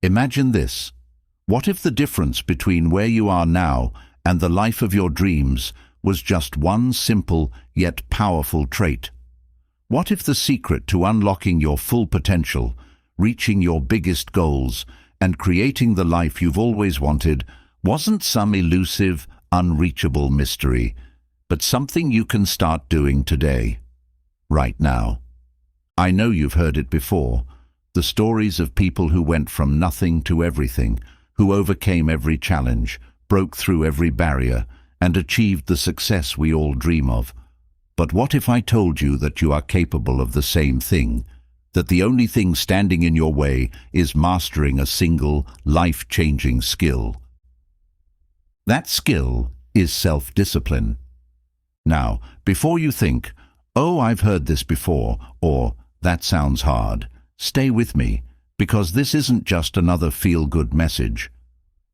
Imagine this. What if the difference between where you are now and the life of your dreams was just one simple yet powerful trait? What if the secret to unlocking your full potential, reaching your biggest goals, and creating the life you've always wanted wasn't some elusive, unreachable mystery, but something you can start doing today, right now? I know you've heard it before, the stories of people who went from nothing to everything, who overcame every challenge, broke through every barrier, and achieved the success we all dream of. But what if I told you that you are capable of the same thing, that the only thing standing in your way is mastering a single, life-changing skill? That skill is self-discipline. Now, before you think, "Oh, I've heard this before," or "That sounds hard," stay with me, because this isn't just another feel-good message.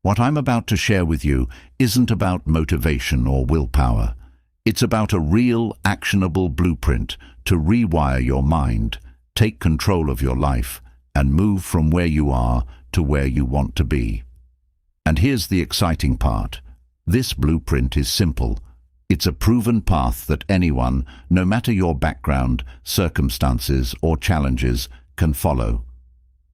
What I'm about to share with you isn't about motivation or willpower. It's about a real, actionable blueprint to rewire your mind, take control of your life, and move from where you are to where you want to be. And here's the exciting part. This blueprint is simple. It's a proven path that anyone, no matter your background, circumstances, or challenges, can follow.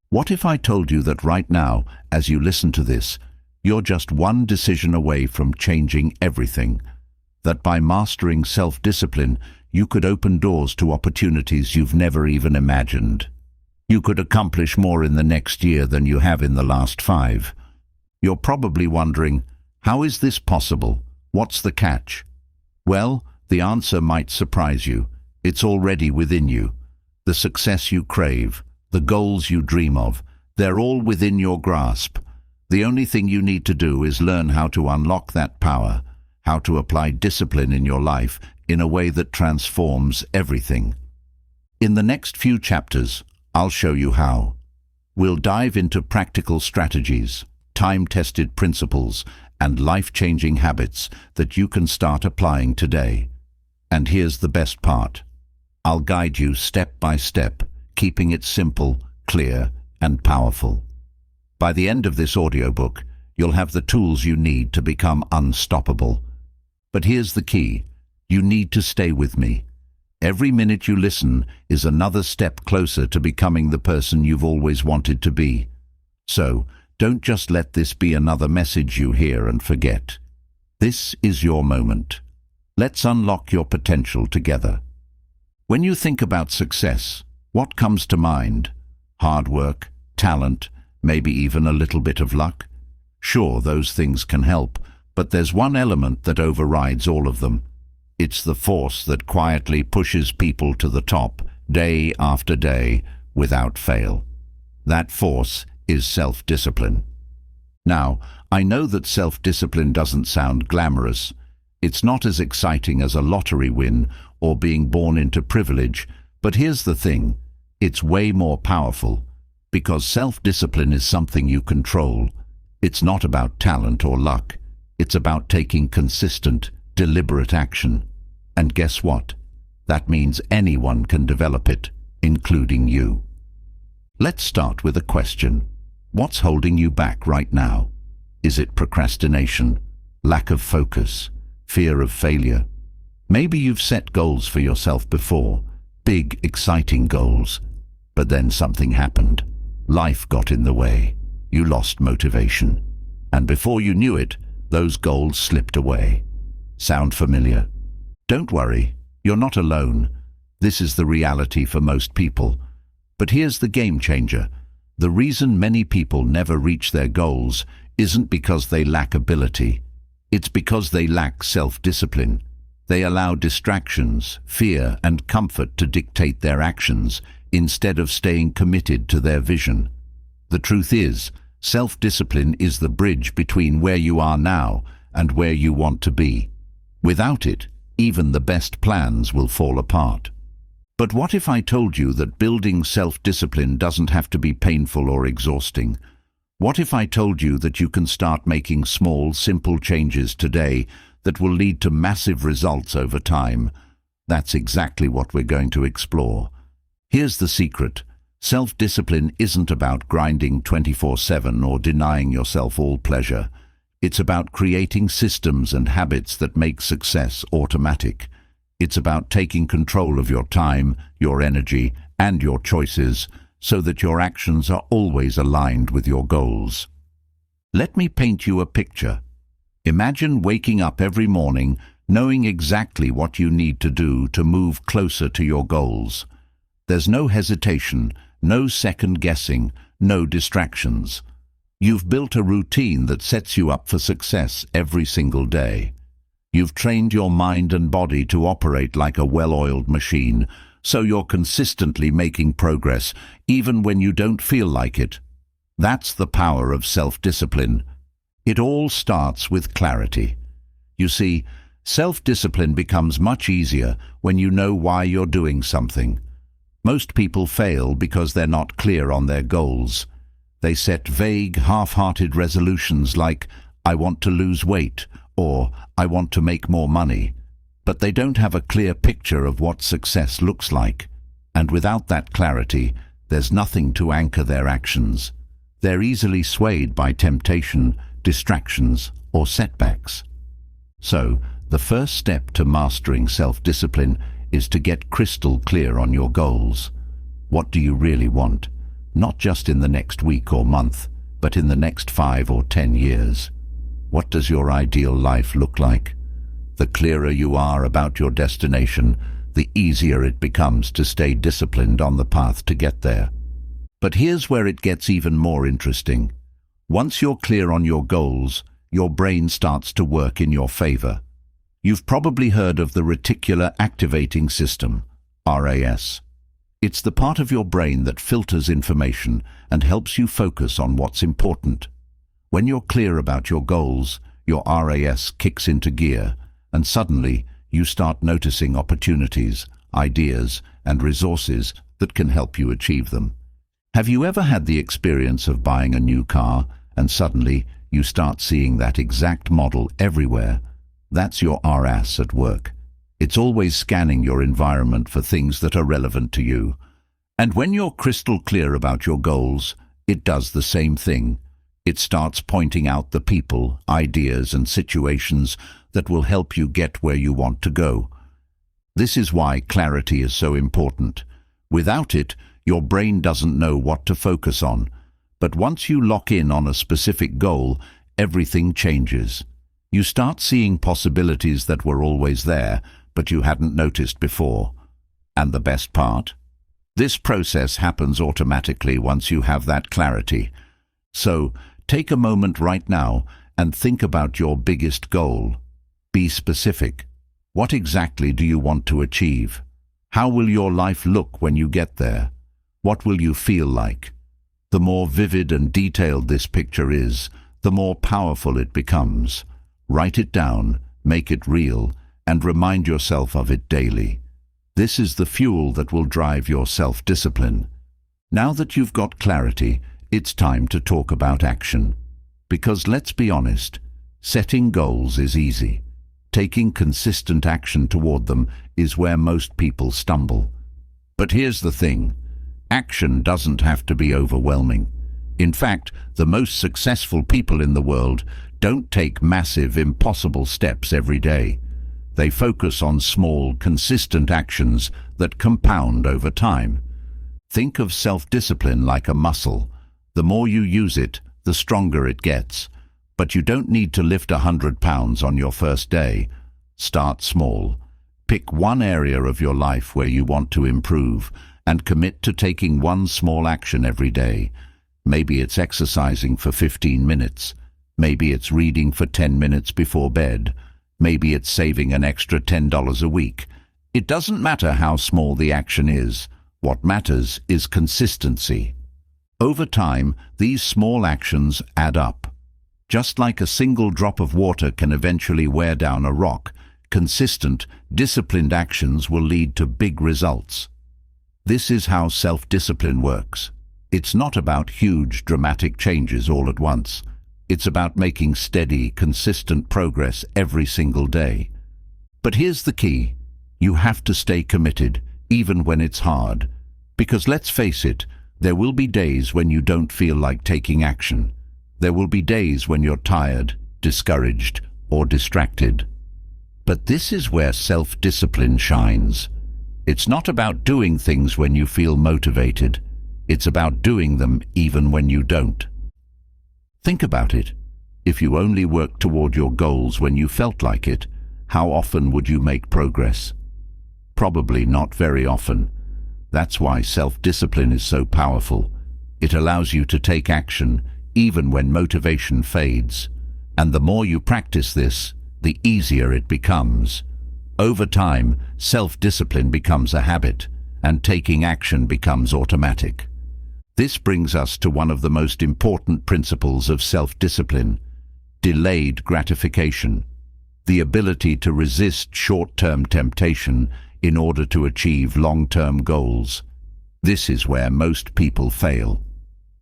What if I told you that right now, as you listen to this, you're just one decision away from changing everything? That by mastering self-discipline, you could open doors to opportunities you've never even imagined. You could accomplish more in the next year than you have in the last 5. You're probably wondering, how is this possible? What's the catch? Well, the answer might surprise you. It's already within you. The success you crave, the goals you dream of, they're all within your grasp. The only thing you need to do is learn how to unlock that power, how to apply discipline in your life in a way that transforms everything. In the next few chapters, I'll show you how. We'll dive into practical strategies, time-tested principles, and life-changing habits that you can start applying today. And here's the best part. I'll guide you step by step, keeping it simple, clear, and powerful. By the end of this audiobook, you'll have the tools you need to become unstoppable. But here's the key. You need to stay with me. Every minute you listen is another step closer to becoming the person you've always wanted to be. So, don't just let this be another message you hear and forget. This is your moment. Let's unlock your potential together. When you think about success, what comes to mind? Hard work, talent, maybe even a little bit of luck? Sure, those things can help, but there's one element that overrides all of them. It's the force that quietly pushes people to the top, day after day, without fail. That force is self-discipline. Now, I know that self-discipline doesn't sound glamorous. It's not as exciting as a lottery win or being born into privilege, but here's the thing. It's way more powerful, because self-discipline is something you control. It's not about talent or luck. It's about taking consistent, deliberate action. And guess what? That means anyone can develop it, including you. Let's start with a question. What's holding you back right now? Is it procrastination, lack of focus, fear of failure? Maybe you've set goals for yourself before, big, exciting goals, but then something happened. Life got in the way. You lost motivation. And before you knew it, those goals slipped away. Sound familiar? Don't worry, you're not alone. This is the reality for most people. But here's the game changer. The reason many people never reach their goals isn't because they lack ability. It's because they lack self-discipline. They allow distractions, fear, and comfort to dictate their actions instead of staying committed to their vision. The truth is, self-discipline is the bridge between where you are now and where you want to be. Without it, even the best plans will fall apart. But what if I told you that building self-discipline doesn't have to be painful or exhausting? What if I told you that you can start making small, simple changes today that will lead to massive results over time? That's exactly what we're going to explore. Here's the secret. Self-discipline isn't about grinding 24/7 or denying yourself all pleasure. It's about creating systems and habits that make success automatic. It's about taking control of your time, your energy, and your choices so that your actions are always aligned with your goals. Let me paint you a picture. Imagine waking up every morning knowing exactly what you need to do to move closer to your goals. There's no hesitation, no second guessing, no distractions. You've built a routine that sets you up for success every single day. You've trained your mind and body to operate like a well-oiled machine, so you're consistently making progress, even when you don't feel like it. That's the power of self-discipline. It all starts with clarity. You see, self-discipline becomes much easier when you know why you're doing something. Most people fail because they're not clear on their goals. They set vague, half-hearted resolutions like, "I want to lose weight," or "I want to make more money." But they don't have a clear picture of what success looks like. And without that clarity, there's nothing to anchor their actions. They're easily swayed by temptation, distractions, or setbacks. So, the first step to mastering self-discipline is to get crystal clear on your goals. What do you really want? Not just in the next week or month, but in the next 5 or 10 years. What does your ideal life look like? The clearer you are about your destination, the easier it becomes to stay disciplined on the path to get there. But here's where it gets even more interesting. Once you're clear on your goals, your brain starts to work in your favor. You've probably heard of the reticular activating system, RAS. It's the part of your brain that filters information and helps you focus on what's important. When you're clear about your goals, your RAS kicks into gear, and suddenly you start noticing opportunities, ideas, and resources that can help you achieve them. Have you ever had the experience of buying a new car and suddenly you start seeing that exact model everywhere? That's your RAS at work. It's always scanning your environment for things that are relevant to you. And when you're crystal clear about your goals, it does the same thing. It starts pointing out the people, ideas, and situations that will help you get where you want to go. This is why clarity is so important. Without it, your brain doesn't know what to focus on. But once you lock in on a specific goal, everything changes. You start seeing possibilities that were always there, but you hadn't noticed before. And the best part? This process happens automatically once you have that clarity. So, take a moment right now and think about your biggest goal. Be specific. What exactly do you want to achieve? How will your life look when you get there? What will you feel like? The more vivid and detailed this picture is, the more powerful it becomes. Write it down, make it real, and remind yourself of it daily. This is the fuel that will drive your self-discipline. Now that you've got clarity, it's time to talk about action. Because let's be honest, setting goals is easy. Taking consistent action toward them is where most people stumble. But here's the thing. Action doesn't have to be overwhelming. In fact, the most successful people in the world don't take massive, impossible steps every day. They focus on small, consistent actions that compound over time. Think of self-discipline like a muscle. The more you use it, the stronger it gets. But you don't need to lift 100 pounds on your first day. Start small. Pick one area of your life where you want to improve and commit to taking one small action every day. Maybe it's exercising for 15 minutes. Maybe it's reading for 10 minutes before bed. Maybe it's saving an extra $10 a week. It doesn't matter how small the action is. What matters is consistency. Over time, these small actions add up. Just like a single drop of water can eventually wear down a rock, consistent, disciplined actions will lead to big results. This is how self-discipline works. It's not about huge, dramatic changes all at once. It's about making steady, consistent progress every single day. But here's the key. You have to stay committed, even when it's hard. Because let's face it, There will be days when you don't feel like taking action. There will be days when you're tired, discouraged, or distracted. But this is where self-discipline shines. It's not about doing things when you feel motivated. It's about doing them even when you don't. Think about it. If you only worked toward your goals when you felt like it, how often would you make progress? Probably not very often. That's why self-discipline is so powerful. It allows you to take action even when motivation fades. And the more you practice this, the easier it becomes. Over time, self-discipline becomes a habit, and taking action becomes automatic. This brings us to one of the most important principles of self-discipline: delayed gratification, the ability to resist short-term temptation in order to achieve long-term goals. This is where most people fail.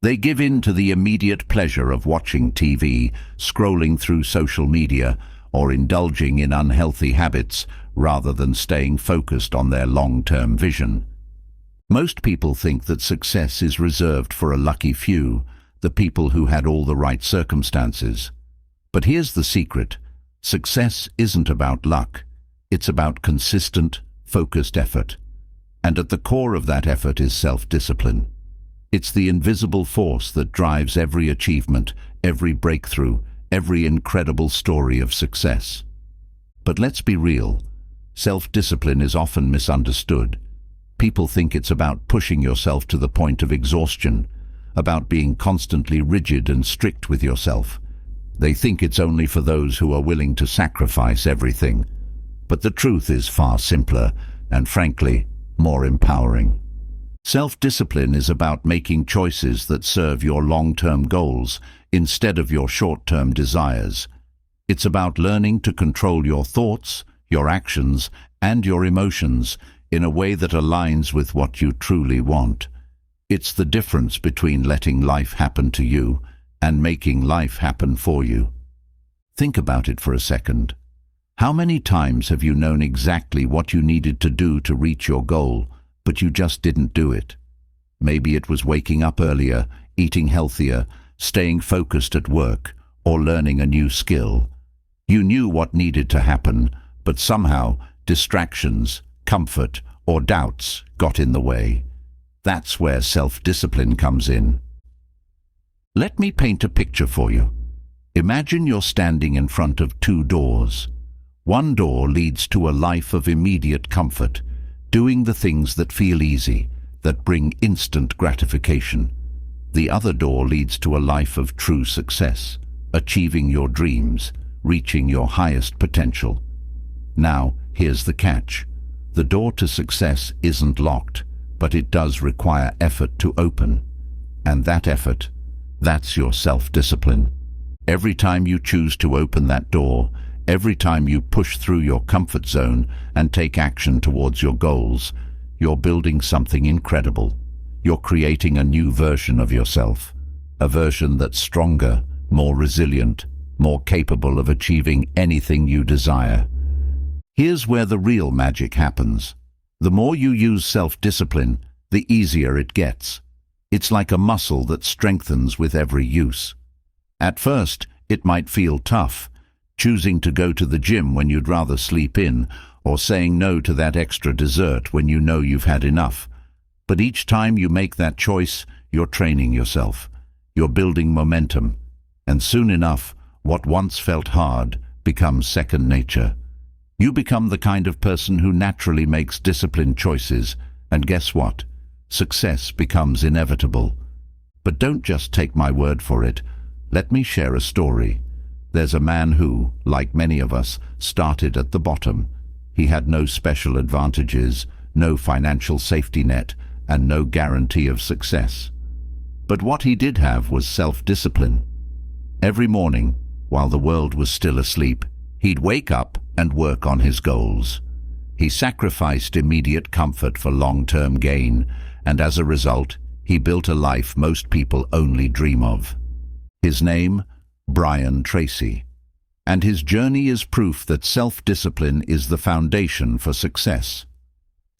They give in to the immediate pleasure of watching TV, scrolling through social media, or indulging in unhealthy habits rather than staying focused on their long-term vision. Most people think that success is reserved for a lucky few, the people who had all the right circumstances. But here's the secret: success isn't about luck. It's about consistent, focused effort. And at the core of that effort is self-discipline. It's the invisible force that drives every achievement, every breakthrough, every incredible story of success. But let's be real. Self-discipline is often misunderstood. People think it's about pushing yourself to the point of exhaustion, about being constantly rigid and strict with yourself. They think it's only for those who are willing to sacrifice everything. But the truth is far simpler and, frankly, more empowering. Self-discipline is about making choices that serve your long-term goals instead of your short-term desires. It's about learning to control your thoughts, your actions, and your emotions in a way that aligns with what you truly want. It's the difference between letting life happen to you and making life happen for you. Think about it for a second. How many times have you known exactly what you needed to do to reach your goal, but you just didn't do it? Maybe it was waking up earlier, eating healthier, staying focused at work, or learning a new skill. You knew what needed to happen, but somehow distractions, comfort, or doubts got in the way. That's where self-discipline comes in. Let me paint a picture for you. Imagine you're standing in front of two doors. One door leads to a life of immediate comfort, doing the things that feel easy, that bring instant gratification. The other door leads to a life of true success, achieving your dreams, reaching your highest potential. Now, here's the catch. The door to success isn't locked, but it does require effort to open. And that effort, that's your self-discipline. Every time you choose to open that door, every time you push through your comfort zone and take action towards your goals, you're building something incredible. You're creating a new version of yourself, a version that's stronger, more resilient, more capable of achieving anything you desire. Here's where the real magic happens. The more you use self-discipline, the easier it gets. It's like a muscle that strengthens with every use. At first, it might feel tough, choosing to go to the gym when you'd rather sleep in, or saying no to that extra dessert when you know you've had enough. But each time you make that choice, you're training yourself. You're building momentum. And soon enough, what once felt hard becomes second nature. You become the kind of person who naturally makes disciplined choices, and guess what? Success becomes inevitable. But don't just take my word for it. Let me share a story. There's a man who, like many of us, started at the bottom. He had no special advantages, no financial safety net, and no guarantee of success. But what he did have was self-discipline. Every morning, while the world was still asleep, he'd wake up and work on his goals. He sacrificed immediate comfort for long-term gain, and as a result, he built a life most people only dream of. His name? Brian Tracy. And his journey is proof that self-discipline is the foundation for success.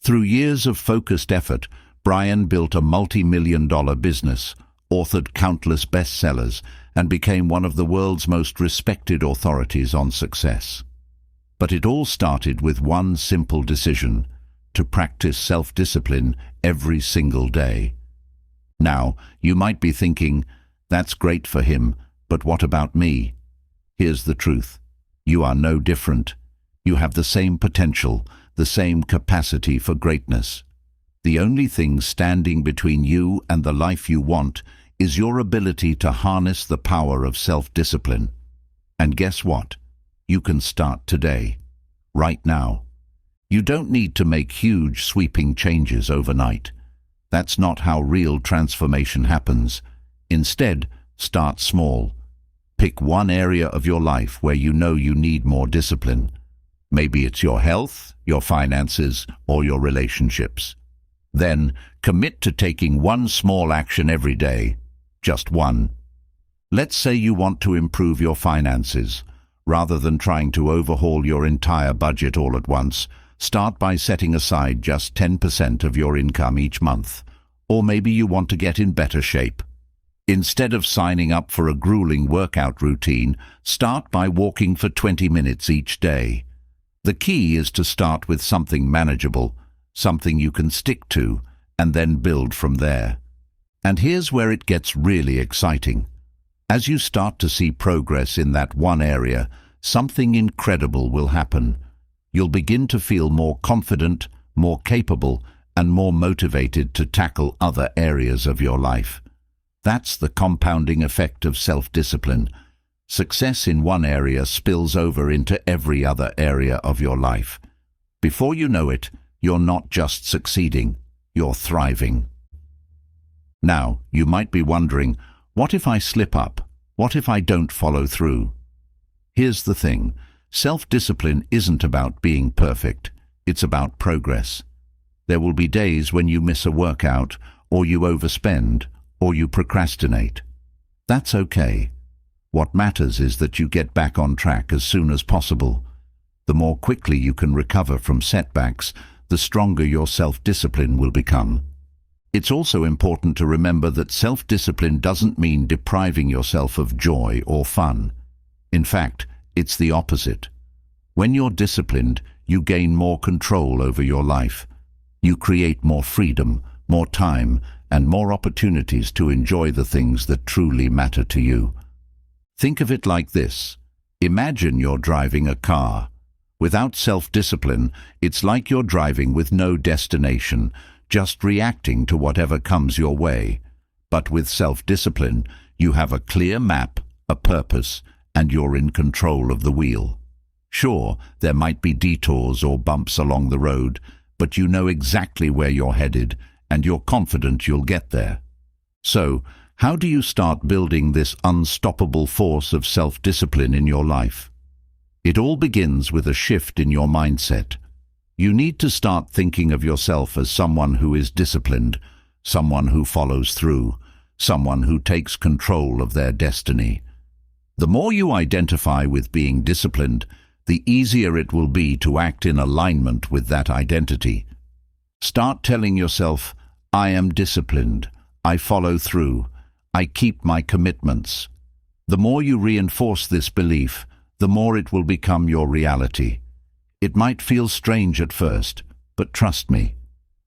Through years of focused effort, Brian built a multi-million-dollar business, authored countless bestsellers, and became one of the world's most respected authorities on success. But it all started with one simple decision: to practice self-discipline every single day. Now, you might be thinking, that's great for him, but what about me? Here's the truth. You are no different. You have the same potential, the same capacity for greatness. The only thing standing between you and the life you want is your ability to harness the power of self-discipline. And guess what? You can start today, right now. You don't need to make huge, sweeping changes overnight. That's not how real transformation happens. Instead, start small. Pick one area of your life where you know you need more discipline. Maybe it's your health, your finances, or your relationships. Then, commit to taking one small action every day. Just one. Let's say you want to improve your finances. Rather than trying to overhaul your entire budget all at once, start by setting aside just 10% of your income each month. Or maybe you want to get in better shape. Instead of signing up for a grueling workout routine, start by walking for 20 minutes each day. The key is to start with something manageable, something you can stick to, and then build from there. And here's where it gets really exciting. As you start to see progress in that one area, something incredible will happen. You'll begin to feel more confident, more capable, and more motivated to tackle other areas of your life. That's the compounding effect of self-discipline. Success in one area spills over into every other area of your life. Before you know it, you're not just succeeding, you're thriving. Now, you might be wondering, what if I slip up? What if I don't follow through? Here's the thing. Self-discipline isn't about being perfect. It's about progress. There will be days when you miss a workout, or you overspend, or you procrastinate. That's okay. What matters is that you get back on track as soon as possible. The more quickly you can recover from setbacks, the stronger your self-discipline will become. It's also important to remember that self-discipline doesn't mean depriving yourself of joy or fun. In fact, it's the opposite. When you're disciplined, you gain more control over your life. You create more freedom, more time, and more opportunities to enjoy the things that truly matter to you. Think of it like this. Imagine you're driving a car. Without self-discipline, it's like you're driving with no destination, just reacting to whatever comes your way. But with self-discipline, you have a clear map, a purpose, and you're in control of the wheel. Sure, there might be detours or bumps along the road, but you know exactly where you're headed, and you're confident you'll get there. So, how do you start building this unstoppable force of self-discipline in your life? It all begins with a shift in your mindset. You need to start thinking of yourself as someone who is disciplined, someone who follows through, someone who takes control of their destiny. The more you identify with being disciplined, the easier it will be to act in alignment with that identity. Start telling yourself, I am disciplined, I follow through, I keep my commitments. The more you reinforce this belief, the more it will become your reality. It might feel strange at first, but trust me,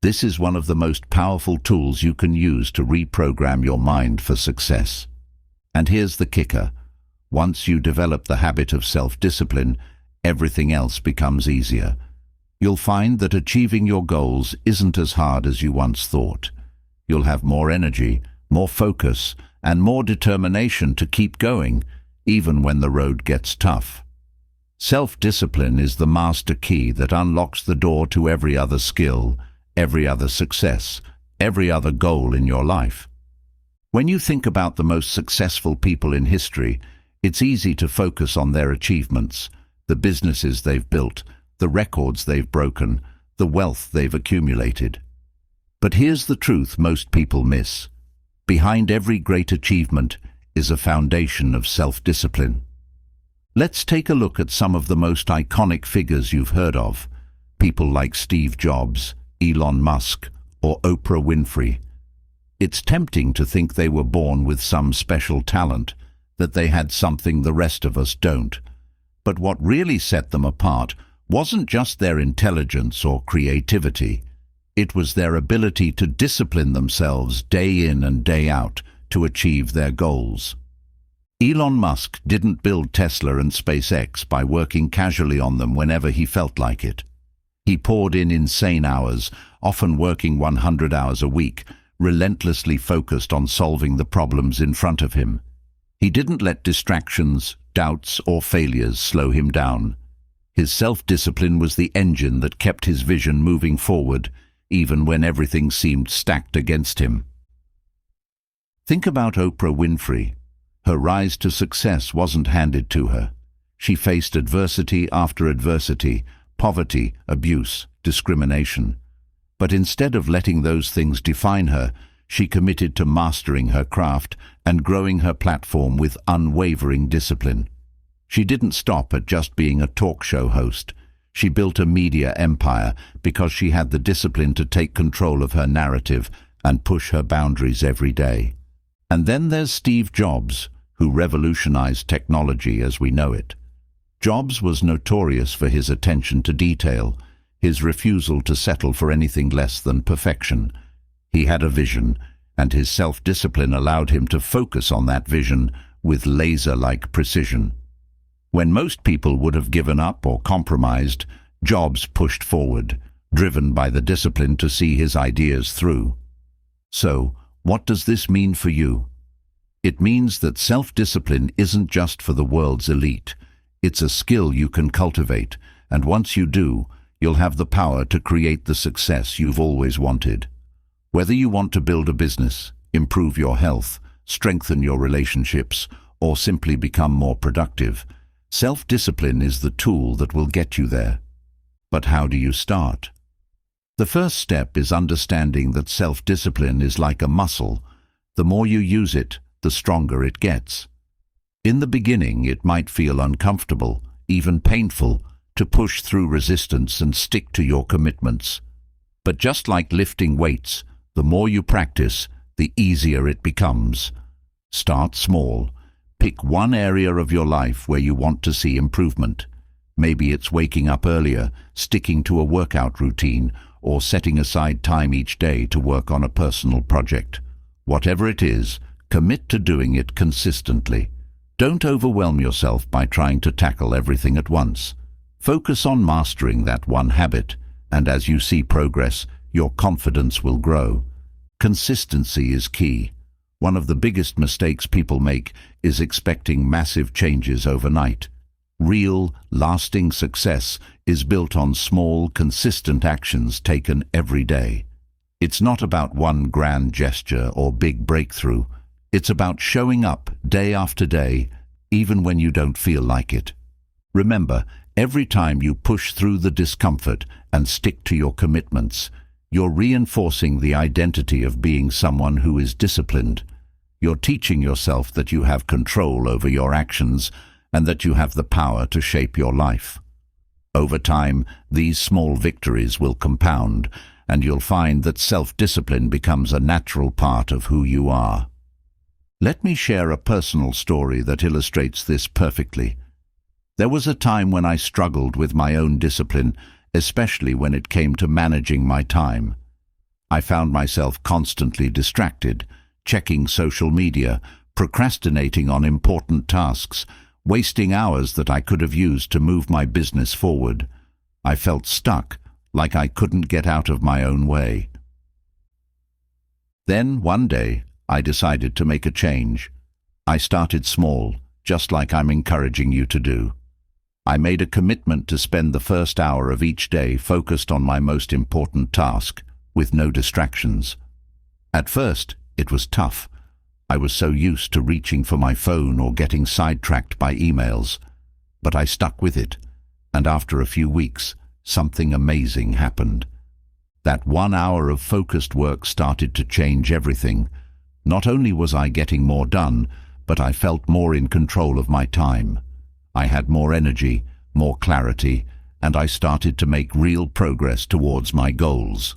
this is one of the most powerful tools you can use to reprogram your mind for success. And here's the kicker. Once you develop the habit of self-discipline, everything else becomes easier. You'll find that achieving your goals isn't as hard as you once thought. You'll have more energy, more focus, and more determination to keep going, even when the road gets tough. Self-discipline is the master key that unlocks the door to every other skill, every other success, every other goal in your life. When you think about the most successful people in history, it's easy to focus on their achievements, the businesses they've built, the records they've broken, the wealth they've accumulated. But here's the truth most people miss. Behind every great achievement is a foundation of self-discipline. Let's take a look at some of the most iconic figures you've heard of. People like Steve Jobs, Elon Musk, or Oprah Winfrey. It's tempting to think they were born with some special talent, that they had something the rest of us don't. But what really set them apart wasn't just their intelligence or creativity. It was their ability to discipline themselves day in and day out to achieve their goals. Elon Musk didn't build Tesla and SpaceX by working casually on them whenever he felt like it. He poured in insane hours, often working 100 hours a week, relentlessly focused on solving the problems in front of him. He didn't let distractions, doubts, or failures slow him down. His self-discipline was the engine that kept his vision moving forward, even when everything seemed stacked against him. Think about Oprah Winfrey. Her rise to success wasn't handed to her. She faced adversity after adversity, poverty, abuse, discrimination. But instead of letting those things define her, she committed to mastering her craft and growing her platform with unwavering discipline. She didn't stop at just being a talk show host. She built a media empire because she had the discipline to take control of her narrative and push her boundaries every day. And then there's Steve Jobs, who revolutionized technology as we know it. Jobs was notorious for his attention to detail, his refusal to settle for anything less than perfection. He had a vision, and his self-discipline allowed him to focus on that vision with laser-like precision. When most people would have given up or compromised, Jobs pushed forward, driven by the discipline to see his ideas through. So, what does this mean for you? It means that self-discipline isn't just for the world's elite. It's a skill you can cultivate, and once you do, you'll have the power to create the success you've always wanted. Whether you want to build a business, improve your health, strengthen your relationships, or simply become more productive, self-discipline is the tool that will get you there. But how do you start? The first step is understanding that self-discipline is like a muscle. The more you use it, the stronger it gets. In the beginning, it might feel uncomfortable, even painful, to push through resistance and stick to your commitments. But just like lifting weights, the more you practice, the easier it becomes. Start small. Pick one area of your life where you want to see improvement. Maybe it's waking up earlier, sticking to a workout routine, or setting aside time each day to work on a personal project. Whatever it is, commit to doing it consistently. Don't overwhelm yourself by trying to tackle everything at once. Focus on mastering that one habit, and as you see progress, your confidence will grow. Consistency is key. One of the biggest mistakes people make is expecting massive changes overnight. Real, lasting success is built on small, consistent actions taken every day. It's not about one grand gesture or big breakthrough. It's about showing up day after day, even when you don't feel like it. Remember, every time you push through the discomfort and stick to your commitments, you're reinforcing the identity of being someone who is disciplined. You're teaching yourself that you have control over your actions and that you have the power to shape your life. Over time, these small victories will compound, and you'll find that self-discipline becomes a natural part of who you are. Let me share a personal story that illustrates this perfectly. There was a time when I struggled with my own discipline, especially when it came to managing my time. I found myself constantly distracted, checking social media, procrastinating on important tasks, wasting hours that I could have used to move my business forward. I felt stuck, like I couldn't get out of my own way. Then, one day, I decided to make a change. I started small, just like I'm encouraging you to do. I made a commitment to spend the first hour of each day focused on my most important task, with no distractions. At first, it was tough. I was so used to reaching for my phone or getting sidetracked by emails. But I stuck with it, and after a few weeks, something amazing happened. That 1 hour of focused work started to change everything. Not only was I getting more done, but I felt more in control of my time. I had more energy, more clarity, and I started to make real progress towards my goals.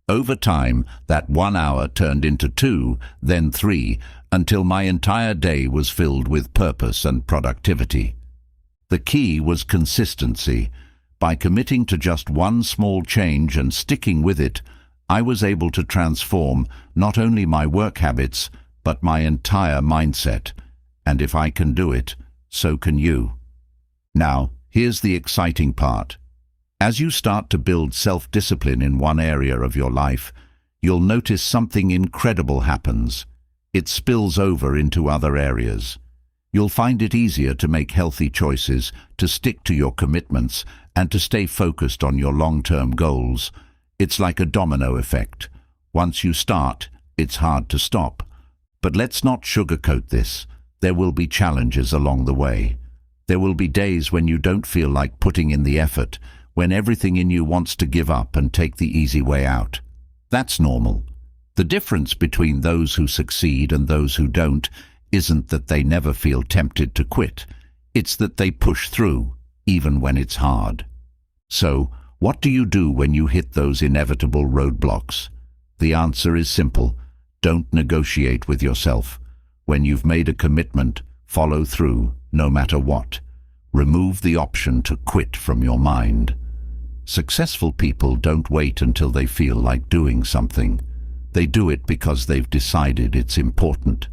Over time, that 1 hour turned into 2, then 3, until my entire day was filled with purpose and productivity. The key was consistency. By committing to just one small change and sticking with it, I was able to transform not only my work habits, but my entire mindset. And if I can do it, so can you. Now, here's the exciting part. As you start to build self-discipline in one area of your life, you'll notice something incredible happens. It spills over into other areas. You'll find it easier to make healthy choices, to stick to your commitments, and to stay focused on your long-term goals. It's like a domino effect. Once you start, it's hard to stop. But let's not sugarcoat this. There will be challenges along the way. There will be days when you don't feel like putting in the effort, when everything in you wants to give up and take the easy way out. That's normal. The difference between those who succeed and those who don't isn't that they never feel tempted to quit. It's that they push through, even when it's hard. So, what do you do when you hit those inevitable roadblocks? The answer is simple. Don't negotiate with yourself. When you've made a commitment, follow through, no matter what. Remove the option to quit from your mind. Successful people don't wait until they feel like doing something. They do it because they've decided it's important.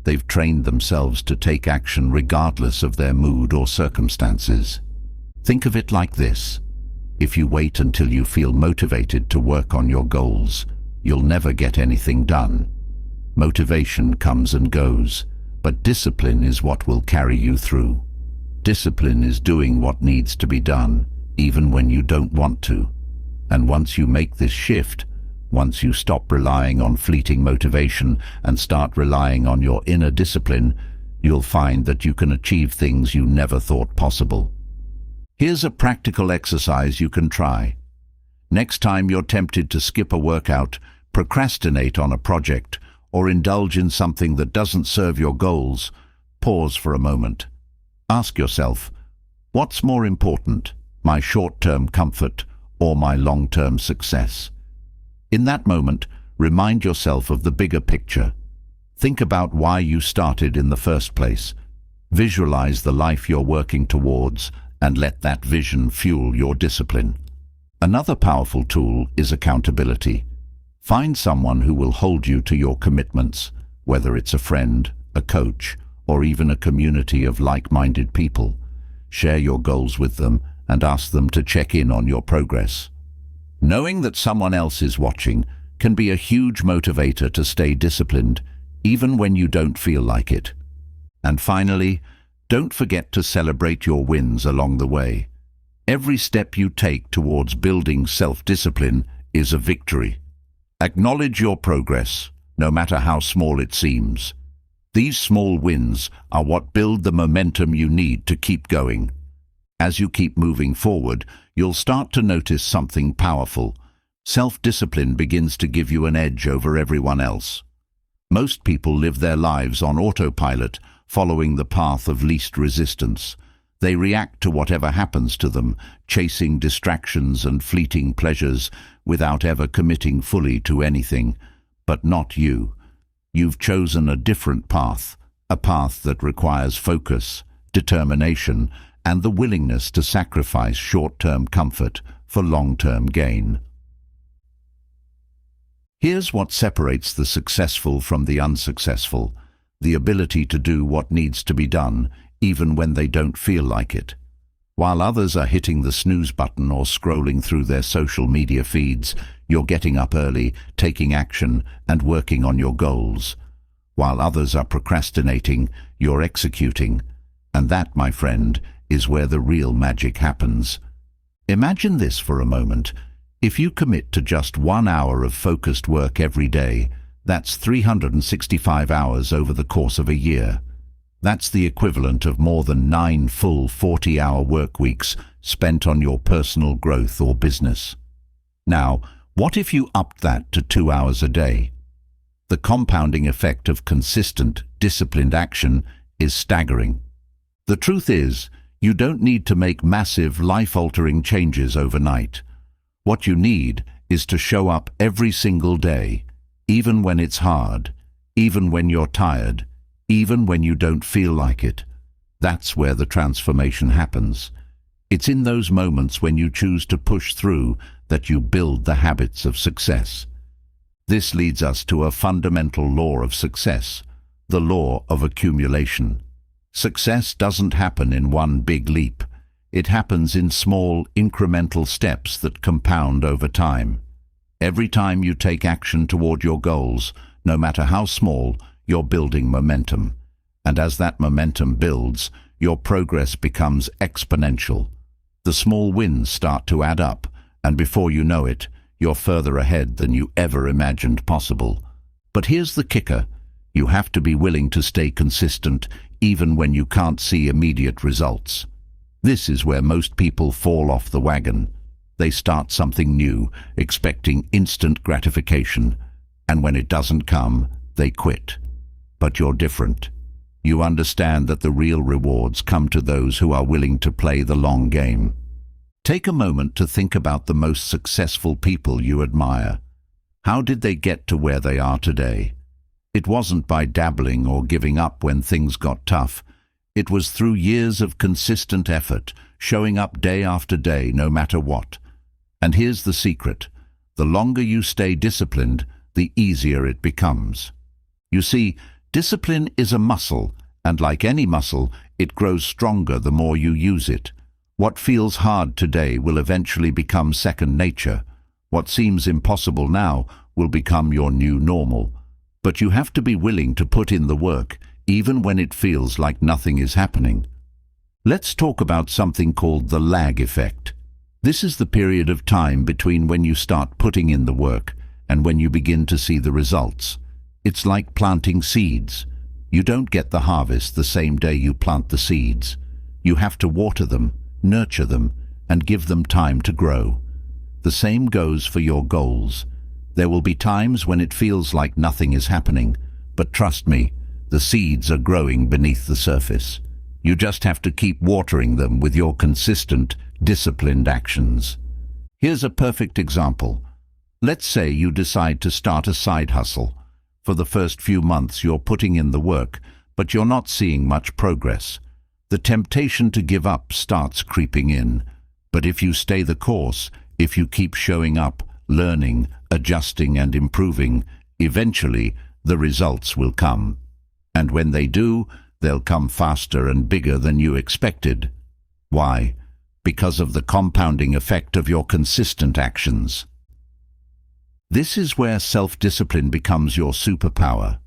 They've trained themselves to take action regardless of their mood or circumstances. Think of it like this. If you wait until you feel motivated to work on your goals, you'll never get anything done. Motivation comes and goes, but discipline is what will carry you through. Discipline is doing what needs to be done, even when you don't want to. And once you make this shift, once you stop relying on fleeting motivation and start relying on your inner discipline, you'll find that you can achieve things you never thought possible. Here's a practical exercise you can try. Next time you're tempted to skip a workout, procrastinate on a project, or indulge in something that doesn't serve your goals, pause for a moment. Ask yourself, what's more important? My short-term comfort or my long-term success? In that moment, remind yourself of the bigger picture. Think about why you started in the first place. Visualize the life you're working towards and let that vision fuel your discipline. Another powerful tool is accountability. Find someone who will hold you to your commitments, whether it's a friend, a coach, or even a community of like-minded people. Share your goals with them and ask them to check in on your progress. Knowing that someone else is watching can be a huge motivator to stay disciplined, even when you don't feel like it. And finally, don't forget to celebrate your wins along the way. Every step you take towards building self-discipline is a victory. Acknowledge your progress, no matter how small it seems. These small wins are what build the momentum you need to keep going. As you keep moving forward, you'll start to notice something powerful. Self-discipline begins to give you an edge over everyone else. Most people live their lives on autopilot, following the path of least resistance. They react to whatever happens to them, chasing distractions and fleeting pleasures without ever committing fully to anything. But not you. You've chosen a different path, a path that requires focus, determination, and the willingness to sacrifice short-term comfort for long-term gain. Here's what separates the successful from the unsuccessful: the ability to do what needs to be done, even when they don't feel like it. While others are hitting the snooze button or scrolling through their social media feeds, you're getting up early, taking action, and working on your goals. While others are procrastinating, you're executing. And that, my friend, is where the real magic happens. Imagine this for a moment. If you commit to just 1 hour of focused work every day, that's 365 hours over the course of a year. That's the equivalent of more than 9 full 40-hour work weeks spent on your personal growth or business. Now, what if you upped that to 2 hours a day? The compounding effect of consistent, disciplined action is staggering. The truth is, you don't need to make massive, life-altering changes overnight. What you need is to show up every single day, even when it's hard, even when you're tired, even when you don't feel like it. That's where the transformation happens. It's in those moments when you choose to push through that you build the habits of success. This leads us to a fundamental law of success, the law of accumulation. Success doesn't happen in one big leap. It happens in small, incremental steps that compound over time. Every time you take action toward your goals, no matter how small, you're building momentum. And as that momentum builds, your progress becomes exponential. The small wins start to add up, and before you know it, you're further ahead than you ever imagined possible. But here's the kicker. You have to be willing to stay consistent, even when you can't see immediate results. This is where most people fall off the wagon. They start something new, expecting instant gratification, and when it doesn't come, they quit. But you're different. You understand that the real rewards come to those who are willing to play the long game. Take a moment to think about the most successful people you admire. How did they get to where they are today? It wasn't by dabbling or giving up when things got tough. It was through years of consistent effort, showing up day after day, no matter what. And here's the secret. The longer you stay disciplined, the easier it becomes. You see, discipline is a muscle, and like any muscle, it grows stronger the more you use it. What feels hard today will eventually become second nature. What seems impossible now will become your new normal. But you have to be willing to put in the work, even when it feels like nothing is happening. Let's talk about something called the lag effect. This is the period of time between when you start putting in the work and when you begin to see the results. It's like planting seeds. You don't get the harvest the same day you plant the seeds. You have to water them, nurture them, and give them time to grow. The same goes for your goals. There will be times when it feels like nothing is happening, but trust me, the seeds are growing beneath the surface. You just have to keep watering them with your consistent, disciplined actions. Here's a perfect example. Let's say you decide to start a side hustle. For the first few months you're putting in the work, but you're not seeing much progress. The temptation to give up starts creeping in. But if you stay the course, if you keep showing up, learning, adjusting and improving, eventually the results will come. And when they do, they'll come faster and bigger than you expected. Why? Because of the compounding effect of your consistent actions. This is where self-discipline becomes your superpower.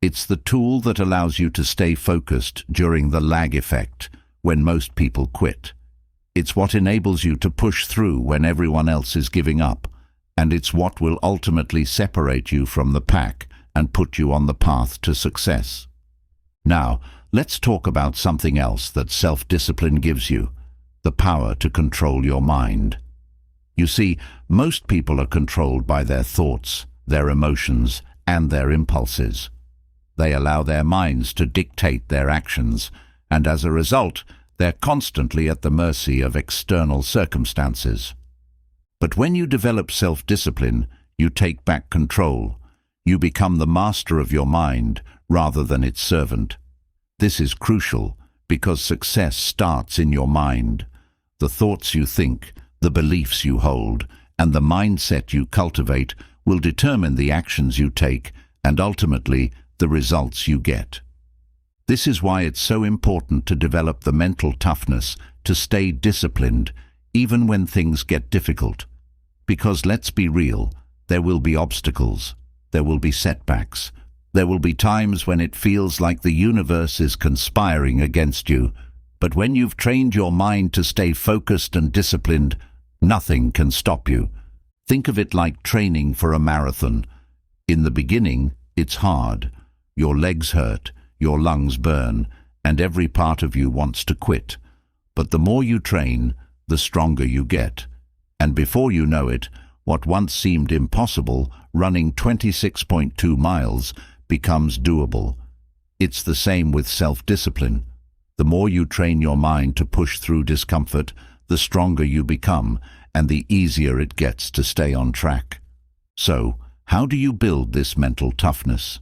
It's the tool that allows you to stay focused during the lag effect, when most people quit. It's what enables you to push through when everyone else is giving up, and it's what will ultimately separate you from the pack and put you on the path to success. Now, let's talk about something else that self-discipline gives you, the power to control your mind. You see, most people are controlled by their thoughts, their emotions, and their impulses. They allow their minds to dictate their actions, and as a result, they're constantly at the mercy of external circumstances. But when you develop self-discipline, you take back control. You become the master of your mind rather than its servant. This is crucial because success starts in your mind. The thoughts you think, the beliefs you hold, and the mindset you cultivate will determine the actions you take and ultimately the results you get. This is why it's so important to develop the mental toughness to stay disciplined even when things get difficult. Because let's be real, there will be obstacles, there will be setbacks, there will be times when it feels like the universe is conspiring against you. But when you've trained your mind to stay focused and disciplined, nothing can stop you. Think of it like training for a marathon. In the beginning, it's hard. Your legs hurt, your lungs burn, and every part of you wants to quit. But the more you train, the stronger you get. And before you know it, what once seemed impossible, running 26.2 miles, becomes doable. It's the same with self-discipline. The more you train your mind to push through discomfort, the stronger you become, and the easier it gets to stay on track. So, how do you build this mental toughness?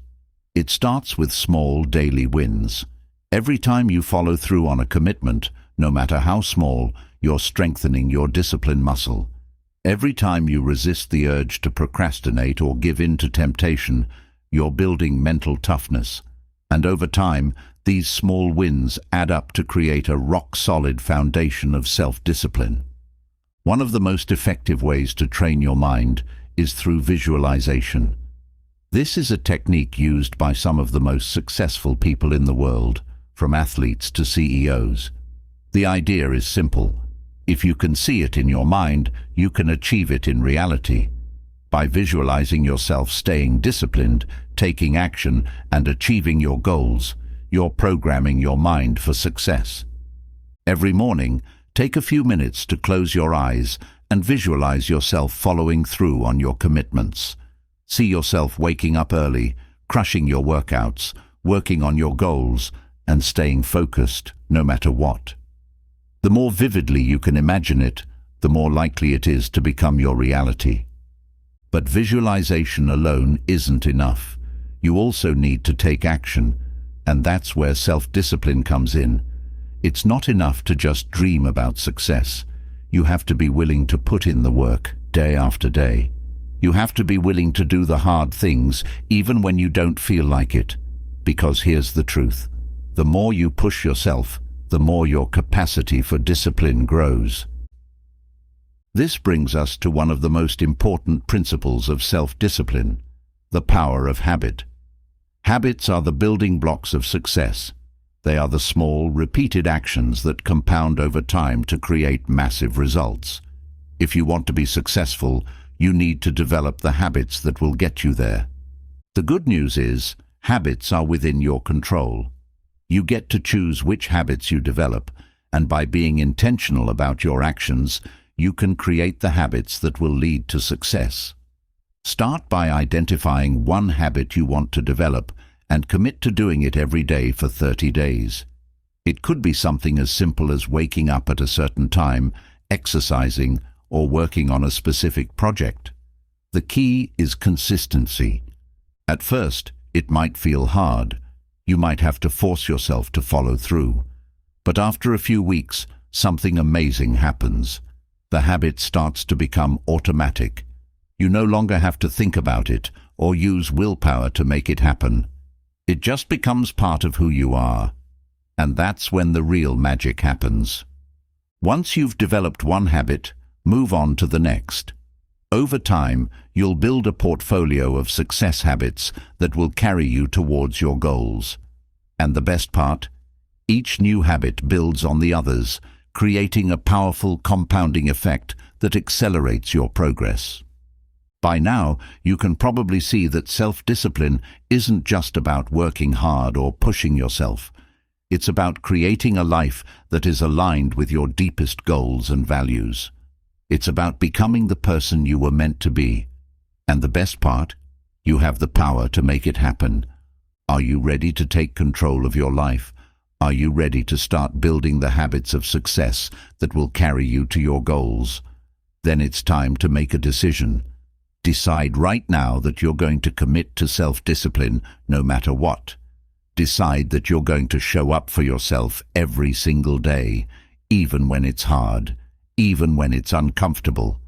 It starts with small daily wins. Every time you follow through on a commitment, no matter how small, you're strengthening your discipline muscle. Every time you resist the urge to procrastinate or give in to temptation, you're building mental toughness. And over time, these small wins add up to create a rock-solid foundation of self-discipline. One of the most effective ways to train your mind is through visualization. This is a technique used by some of the most successful people in the world, from athletes to CEOs. The idea is simple. If you can see it in your mind, you can achieve it in reality. By visualizing yourself staying disciplined, taking action, and achieving your goals, you're programming your mind for success. Every morning, take a few minutes to close your eyes and visualize yourself following through on your commitments. See yourself waking up early, crushing your workouts, working on your goals, and staying focused no matter what. The more vividly you can imagine it, the more likely it is to become your reality. But visualization alone isn't enough. You also need to take action, and that's where self-discipline comes in. It's not enough to just dream about success. You have to be willing to put in the work day after day. You have to be willing to do the hard things even when you don't feel like it. Because here's the truth. The more you push yourself, the more your capacity for discipline grows. This brings us to one of the most important principles of self-discipline, the power of habit. Habits are the building blocks of success. They are the small, repeated actions that compound over time to create massive results. If you want to be successful, you need to develop the habits that will get you there. The good news is, habits are within your control. You get to choose which habits you develop, and by being intentional about your actions, you can create the habits that will lead to success. Start by identifying one habit you want to develop and commit to doing it every day for 30 days. It could be something as simple as waking up at a certain time, exercising, or working on a specific project. The key is consistency. At first, it might feel hard. You might have to force yourself to follow through. But after a few weeks, something amazing happens. The habit starts to become automatic. You no longer have to think about it or use willpower to make it happen. It just becomes part of who you are. And that's when the real magic happens. Once you've developed one habit, move on to the next. Over time, you'll build a portfolio of success habits that will carry you towards your goals. And the best part? Each new habit builds on the others, creating a powerful compounding effect that accelerates your progress. By now, you can probably see that self-discipline isn't just about working hard or pushing yourself. It's about creating a life that is aligned with your deepest goals and values. It's about becoming the person you were meant to be. And the best part? You have the power to make it happen. Are you ready to take control of your life? Are you ready to start building the habits of success that will carry you to your goals? Then it's time to make a decision. Decide right now that you're going to commit to self-discipline no matter what. Decide that you're going to show up for yourself every single day, even when it's hard, even when it's uncomfortable.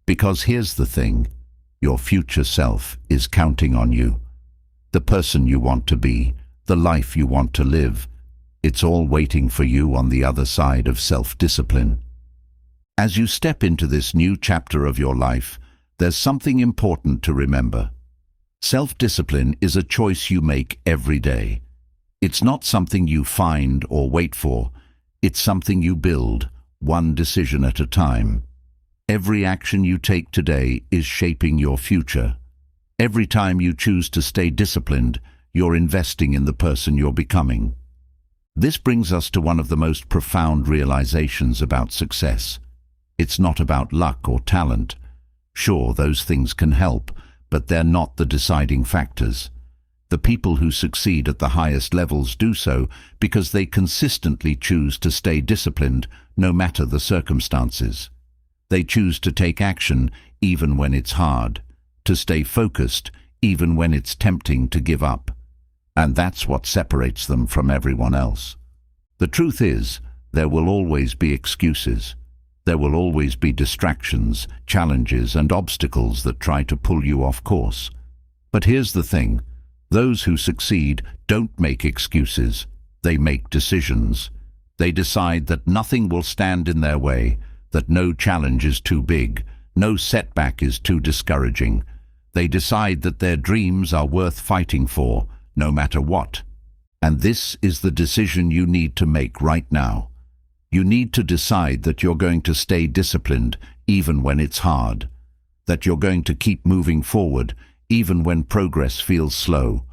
Because here's the thing, your future self is counting on you. The person you want to be, the life you want to live, it's all waiting for you on the other side of self-discipline. As you step into this new chapter of your life, there's something important to remember. Self-discipline is a choice you make every day. It's not something you find or wait for. It's something you build, one decision at a time. Every action you take today is shaping your future. Every time you choose to stay disciplined, you're investing in the person you're becoming. This brings us to one of the most profound realizations about success. It's not about luck or talent. Sure, those things can help, but they're not the deciding factors. The people who succeed at the highest levels do so because they consistently choose to stay disciplined no matter the circumstances. They choose to take action even when it's hard, to stay focused even when it's tempting to give up. And that's what separates them from everyone else. The truth is, there will always be excuses. There will always be distractions, challenges, and obstacles that try to pull you off course. But here's the thing. Those who succeed don't make excuses. They make decisions. They decide that nothing will stand in their way, that no challenge is too big, no setback is too discouraging. They decide that their dreams are worth fighting for, no matter what. And this is the decision you need to make right now. You need to decide that you're going to stay disciplined even when it's hard, that you're going to keep moving forward even when progress feels slow.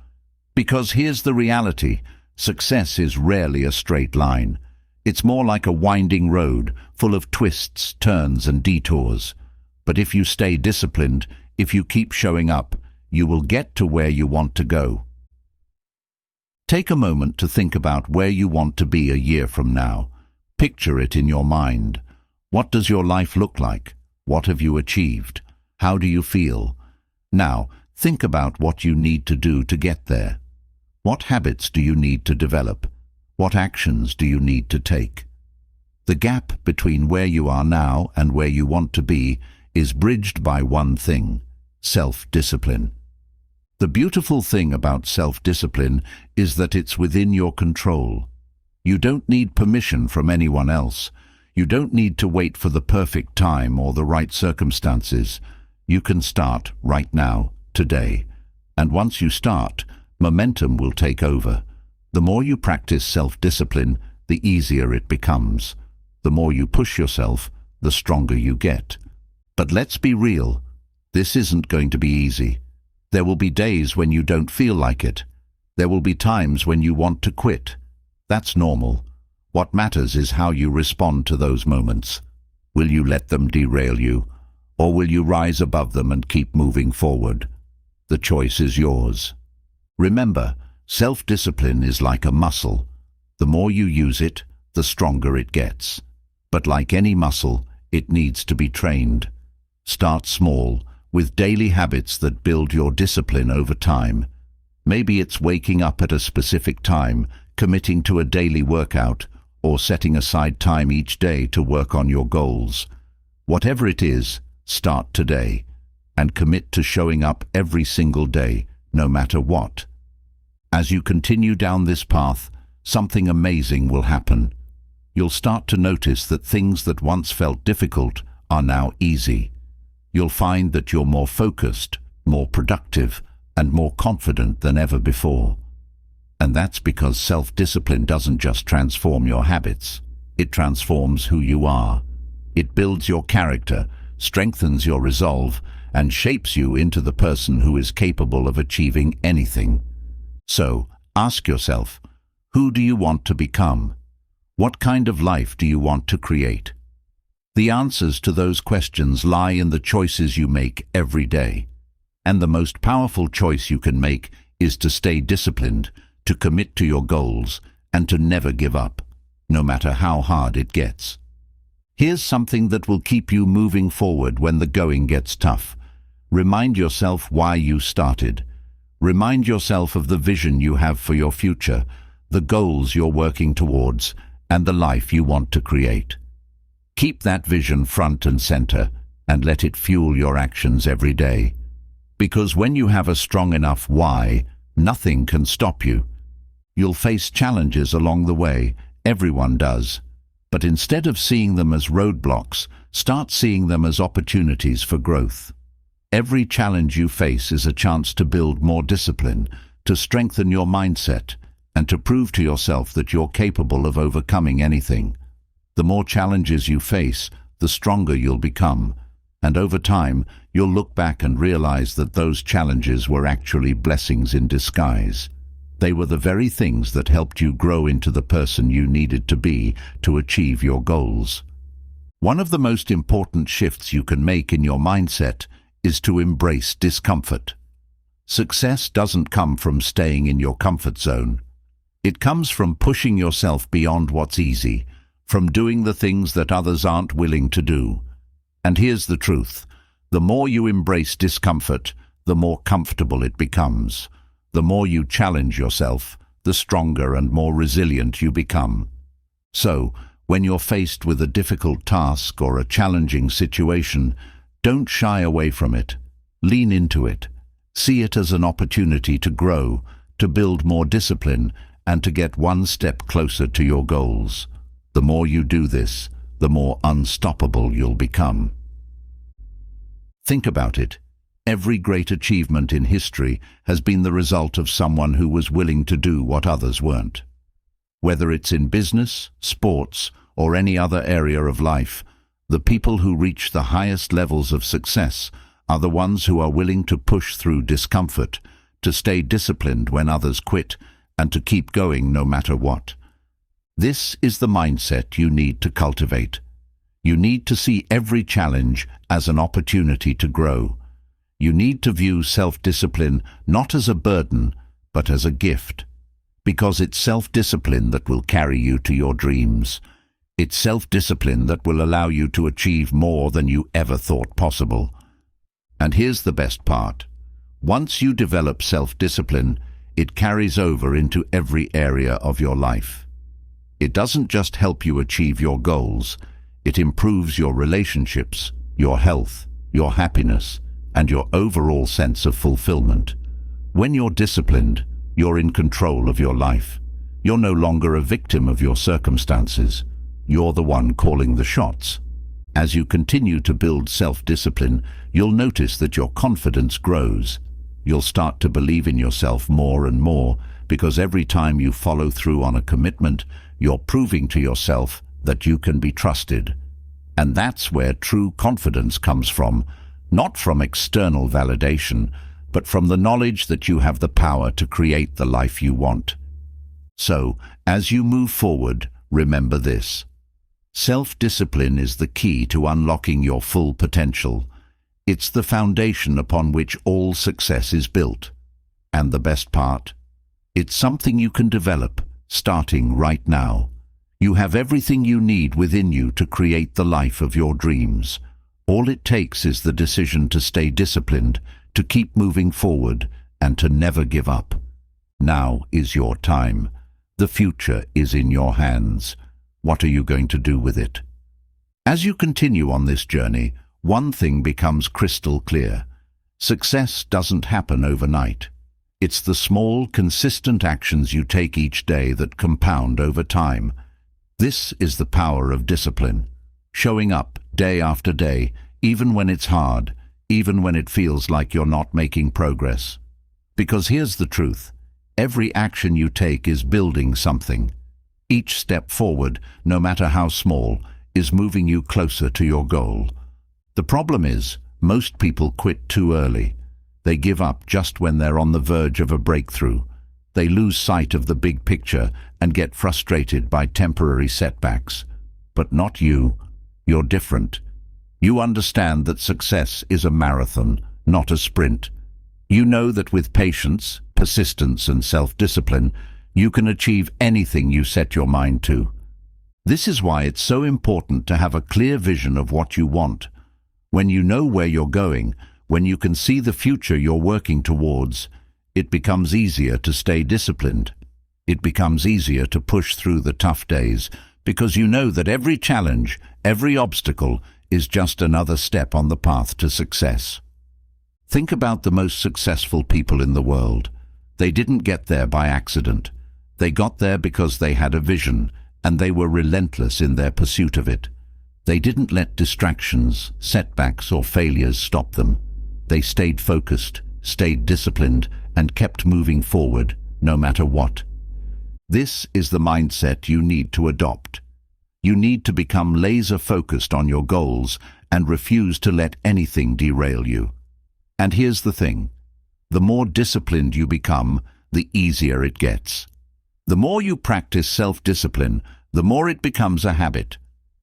Because here's the reality, success is rarely a straight line. It's more like a winding road, full of twists, turns, and detours. But if you stay disciplined, if you keep showing up, you will get to where you want to go. Take a moment to think about where you want to be a year from now. Picture it in your mind. What does your life look like? What have you achieved? How do you feel? Now, think about what you need to do to get there. What habits do you need to develop? What actions do you need to take? The gap between where you are now and where you want to be is bridged by one thing: self-discipline. The beautiful thing about self-discipline is that it's within your control. You don't need permission from anyone else. You don't need to wait for the perfect time or the right circumstances. You can start right now, today. And once you start, momentum will take over. The more you practice self-discipline, the easier it becomes. The more you push yourself, the stronger you get. But let's be real. This isn't going to be easy. There will be days when you don't feel like it. There will be times when you want to quit. That's normal. What matters is how you respond to those moments. Will you let them derail you, or will you rise above them and keep moving forward? The choice is yours. Remember, self-discipline is like a muscle. The more you use it, the stronger it gets. But like any muscle, it needs to be trained. Start small, with daily habits that build your discipline over time. Maybe it's waking up at a specific time, committing to a daily workout, or setting aside time each day to work on your goals. Whatever it is, start today, and commit to showing up every single day, no matter what. As you continue down this path, something amazing will happen. You'll start to notice that things that once felt difficult are now easy. You'll find that you're more focused, more productive, and more confident than ever before. And that's because self-discipline doesn't just transform your habits. It transforms who you are. It builds your character, strengthens your resolve, and shapes you into the person who is capable of achieving anything. So, ask yourself, who do you want to become? What kind of life do you want to create? The answers to those questions lie in the choices you make every day. And the most powerful choice you can make is to stay disciplined, to commit to your goals, and to never give up, no matter how hard it gets. Here's something that will keep you moving forward when the going gets tough. Remind yourself why you started. Remind yourself of the vision you have for your future, the goals you're working towards, and the life you want to create. Keep that vision front and center, and let it fuel your actions every day. Because when you have a strong enough why, nothing can stop you. You'll face challenges along the way, everyone does. But instead of seeing them as roadblocks, start seeing them as opportunities for growth. Every challenge you face is a chance to build more discipline, to strengthen your mindset, and to prove to yourself that you're capable of overcoming anything. The more challenges you face, the stronger you'll become. And over time, you'll look back and realize that those challenges were actually blessings in disguise. They were the very things that helped you grow into the person you needed to be to achieve your goals. One of the most important shifts you can make in your mindset is to embrace discomfort. Success doesn't come from staying in your comfort zone. It comes from pushing yourself beyond what's easy, from doing the things that others aren't willing to do. And here's the truth. The more you embrace discomfort, the more comfortable it becomes. The more you challenge yourself, the stronger and more resilient you become. So, when you're faced with a difficult task or a challenging situation, don't shy away from it. Lean into it. See it as an opportunity to grow, to build more discipline, and to get one step closer to your goals. The more you do this, the more unstoppable you'll become. Think about it. Every great achievement in history has been the result of someone who was willing to do what others weren't. Whether it's in business, sports, or any other area of life, the people who reach the highest levels of success are the ones who are willing to push through discomfort, to stay disciplined when others quit, and to keep going no matter what. This is the mindset you need to cultivate. You need to see every challenge as an opportunity to grow. You need to view self-discipline not as a burden, but as a gift. Because it's self-discipline that will carry you to your dreams. It's self-discipline that will allow you to achieve more than you ever thought possible. And here's the best part. Once you develop self-discipline, it carries over into every area of your life. It doesn't just help you achieve your goals, it improves your relationships, your health, your happiness, and your overall sense of fulfillment. When you're disciplined, you're in control of your life. You're no longer a victim of your circumstances. You're the one calling the shots. As you continue to build self-discipline, you'll notice that your confidence grows. You'll start to believe in yourself more and more, because every time you follow through on a commitment, you're proving to yourself that you can be trusted. And that's where true confidence comes from, not from external validation, but from the knowledge that you have the power to create the life you want. So, as you move forward, remember this. Self-discipline is the key to unlocking your full potential. It's the foundation upon which all success is built. And the best part? It's something you can develop, starting right now. You have everything you need within you to create the life of your dreams. All it takes is the decision to stay disciplined, to keep moving forward, and to never give up. Now is your time. The future is in your hands. What are you going to do with it? As you continue on this journey, one thing becomes crystal clear. Success doesn't happen overnight. It's the small, consistent actions you take each day that compound over time. This is the power of discipline. Showing up day after day, even when it's hard, even when it feels like you're not making progress. Because here's the truth. Every action you take is building something. Each step forward, no matter how small, is moving you closer to your goal. The problem is, most people quit too early. They give up just when they're on the verge of a breakthrough. They lose sight of the big picture and get frustrated by temporary setbacks. But not you. You're different. You understand that success is a marathon, not a sprint. You know that with patience, persistence, and self-discipline, you can achieve anything you set your mind to. This is why it's so important to have a clear vision of what you want. When you know where you're going, when you can see the future you're working towards, it becomes easier to stay disciplined. It becomes easier to push through the tough days, because you know that every challenge, every obstacle, is just another step on the path to success. Think about the most successful people in the world. They didn't get there by accident. They got there because they had a vision, and they were relentless in their pursuit of it. They didn't let distractions, setbacks, or failures stop them. They stayed focused, stayed disciplined, and kept moving forward, no matter what. This is the mindset you need to adopt. You need to become laser-focused on your goals and refuse to let anything derail you. And here's the thing. The more disciplined you become, the easier it gets. The more you practice self-discipline, the more it becomes a habit.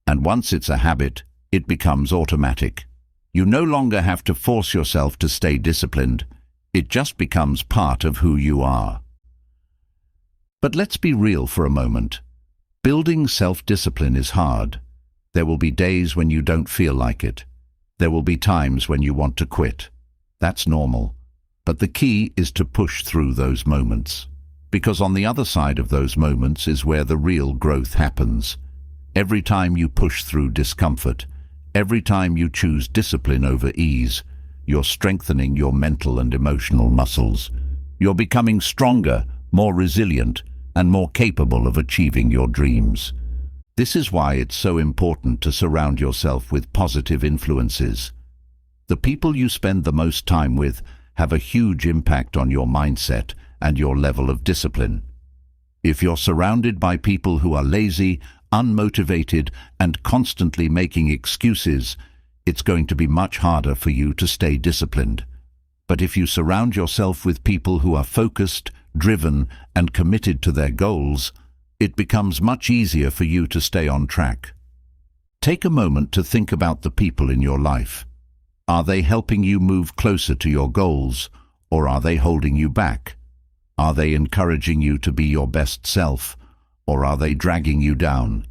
And once it's a habit, it becomes automatic. You no longer have to force yourself to stay disciplined. It just becomes part of who you are. But let's be real for a moment. Building self-discipline is hard. There will be days when you don't feel like it. There will be times when you want to quit. That's normal. But the key is to push through those moments. Because on the other side of those moments is where the real growth happens. Every time you push through discomfort, every time you choose discipline over ease, you're strengthening your mental and emotional muscles. You're becoming stronger, more resilient, and more capable of achieving your dreams. This is why it's so important to surround yourself with positive influences. The people you spend the most time with have a huge impact on your mindset and your level of discipline. If you're surrounded by people who are lazy, unmotivated, and constantly making excuses, it's going to be much harder for you to stay disciplined. But if you surround yourself with people who are focused, driven, and committed to their goals, it becomes much easier for you to stay on track. Take a moment to think about the people in your life. Are they helping you move closer to your goals, or are they holding you back? Are they encouraging you to be your best self, or are they dragging you down?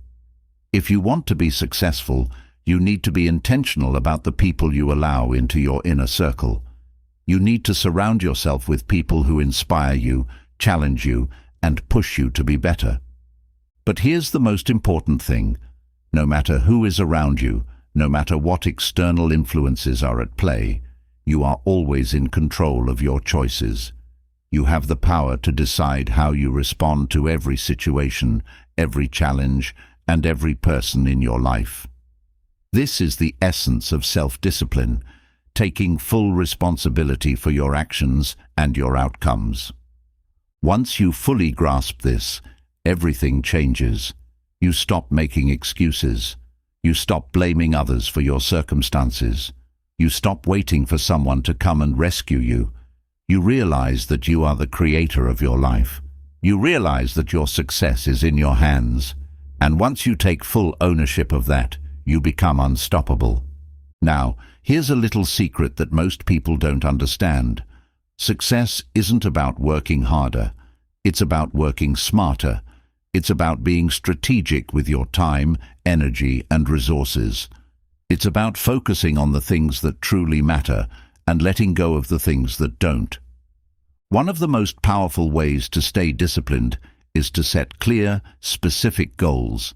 If you want to be successful, you need to be intentional about the people you allow into your inner circle. You need to surround yourself with people who inspire you, challenge you, and push you to be better. But here's the most important thing. No matter who is around you, no matter what external influences are at play, you are always in control of your choices. You have the power to decide how you respond to every situation, every challenge, and every person in your life. This is the essence of self-discipline, taking full responsibility for your actions and your outcomes. Once you fully grasp this, everything changes. You stop making excuses. You stop blaming others for your circumstances. You stop waiting for someone to come and rescue you. You realize that you are the creator of your life. You realize that your success is in your hands. And once you take full ownership of that, you become unstoppable. Now, here's a little secret that most people don't understand. Success isn't about working harder. It's about working smarter. It's about being strategic with your time, energy, and resources. It's about focusing on the things that truly matter and letting go of the things that don't. One of the most powerful ways to stay disciplined is to set clear, specific goals.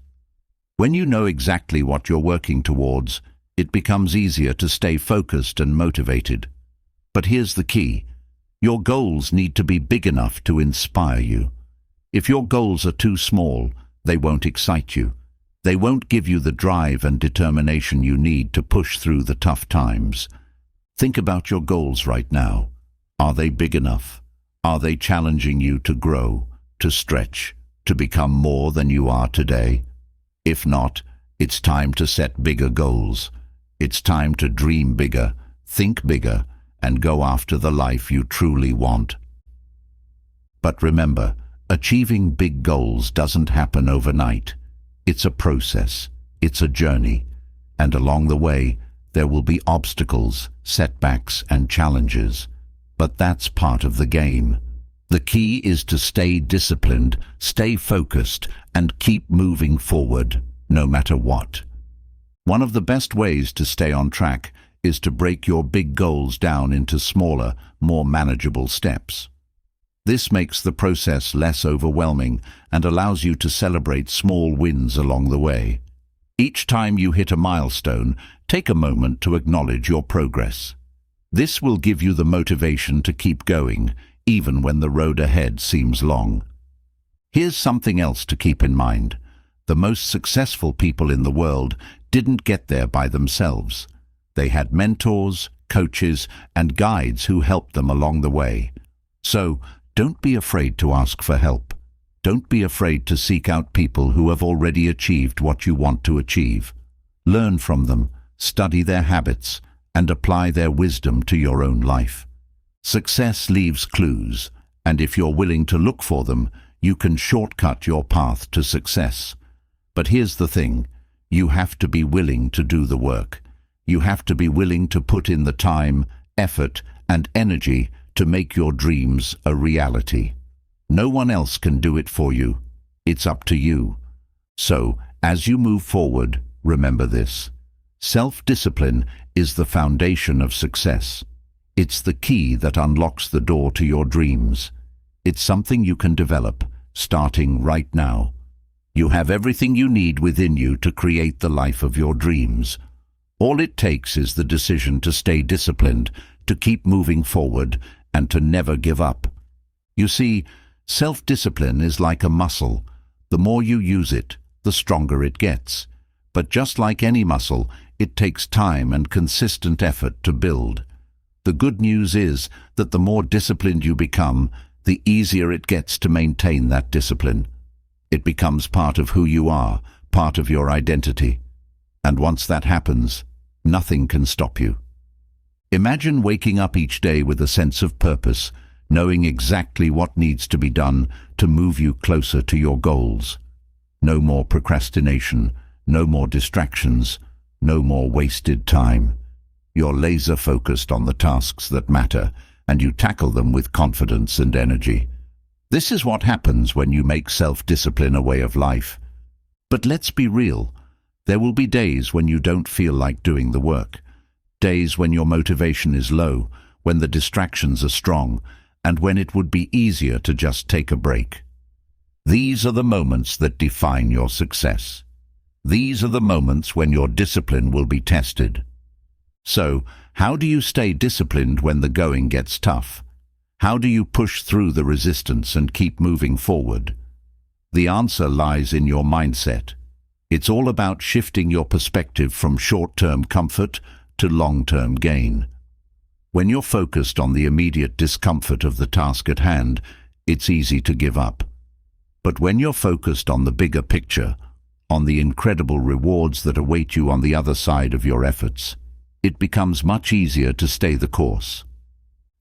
When you know exactly what you're working towards, it becomes easier to stay focused and motivated. But here's the key. Your goals need to be big enough to inspire you. If your goals are too small, they won't excite you. They won't give you the drive and determination you need to push through the tough times. Think about your goals right now. Are they big enough? Are they challenging you to grow, to stretch, to become more than you are today? If not, it's time to set bigger goals. It's time to dream bigger, think bigger, and go after the life you truly want. But remember, achieving big goals doesn't happen overnight. It's a process, it's a journey, and along the way, there will be obstacles, setbacks, and challenges. But that's part of the game. The key is to stay disciplined, stay focused, and keep moving forward, no matter what. One of the best ways to stay on track is to break your big goals down into smaller, more manageable steps. This makes the process less overwhelming and allows you to celebrate small wins along the way. Each time you hit a milestone, take a moment to acknowledge your progress. This will give you the motivation to keep going, even when the road ahead seems long. Here's something else to keep in mind. The most successful people in the world didn't get there by themselves. They had mentors, coaches, and guides who helped them along the way. So, don't be afraid to ask for help. Don't be afraid to seek out people who have already achieved what you want to achieve. Learn from them, study their habits, and apply their wisdom to your own life. Success leaves clues, and if you're willing to look for them, you can shortcut your path to success. But here's the thing, you have to be willing to do the work. You have to be willing to put in the time, effort, and energy to make your dreams a reality. No one else can do it for you. It's up to you. So, as you move forward, remember this. Self-discipline is the foundation of success. It's the key that unlocks the door to your dreams. It's something you can develop, starting right now. You have everything you need within you to create the life of your dreams. All it takes is the decision to stay disciplined, to keep moving forward, and to never give up. You see, self-discipline is like a muscle. The more you use it, the stronger it gets. But just like any muscle, it takes time and consistent effort to build. The good news is that the more disciplined you become, the easier it gets to maintain that discipline. It becomes part of who you are, part of your identity. And once that happens, nothing can stop you. Imagine waking up each day with a sense of purpose, knowing exactly what needs to be done to move you closer to your goals. No more procrastination, no more distractions, no more wasted time. You're laser-focused on the tasks that matter, and you tackle them with confidence and energy. This is what happens when you make self-discipline a way of life. But let's be real. There will be days when you don't feel like doing the work. Days when your motivation is low, when the distractions are strong, and when it would be easier to just take a break. These are the moments that define your success. These are the moments when your discipline will be tested. So, how do you stay disciplined when the going gets tough? How do you push through the resistance and keep moving forward? The answer lies in your mindset. It's all about shifting your perspective from short-term comfort to long-term gain. When you're focused on the immediate discomfort of the task at hand, it's easy to give up. But when you're focused on the bigger picture, on the incredible rewards that await you on the other side of your efforts, it becomes much easier to stay the course.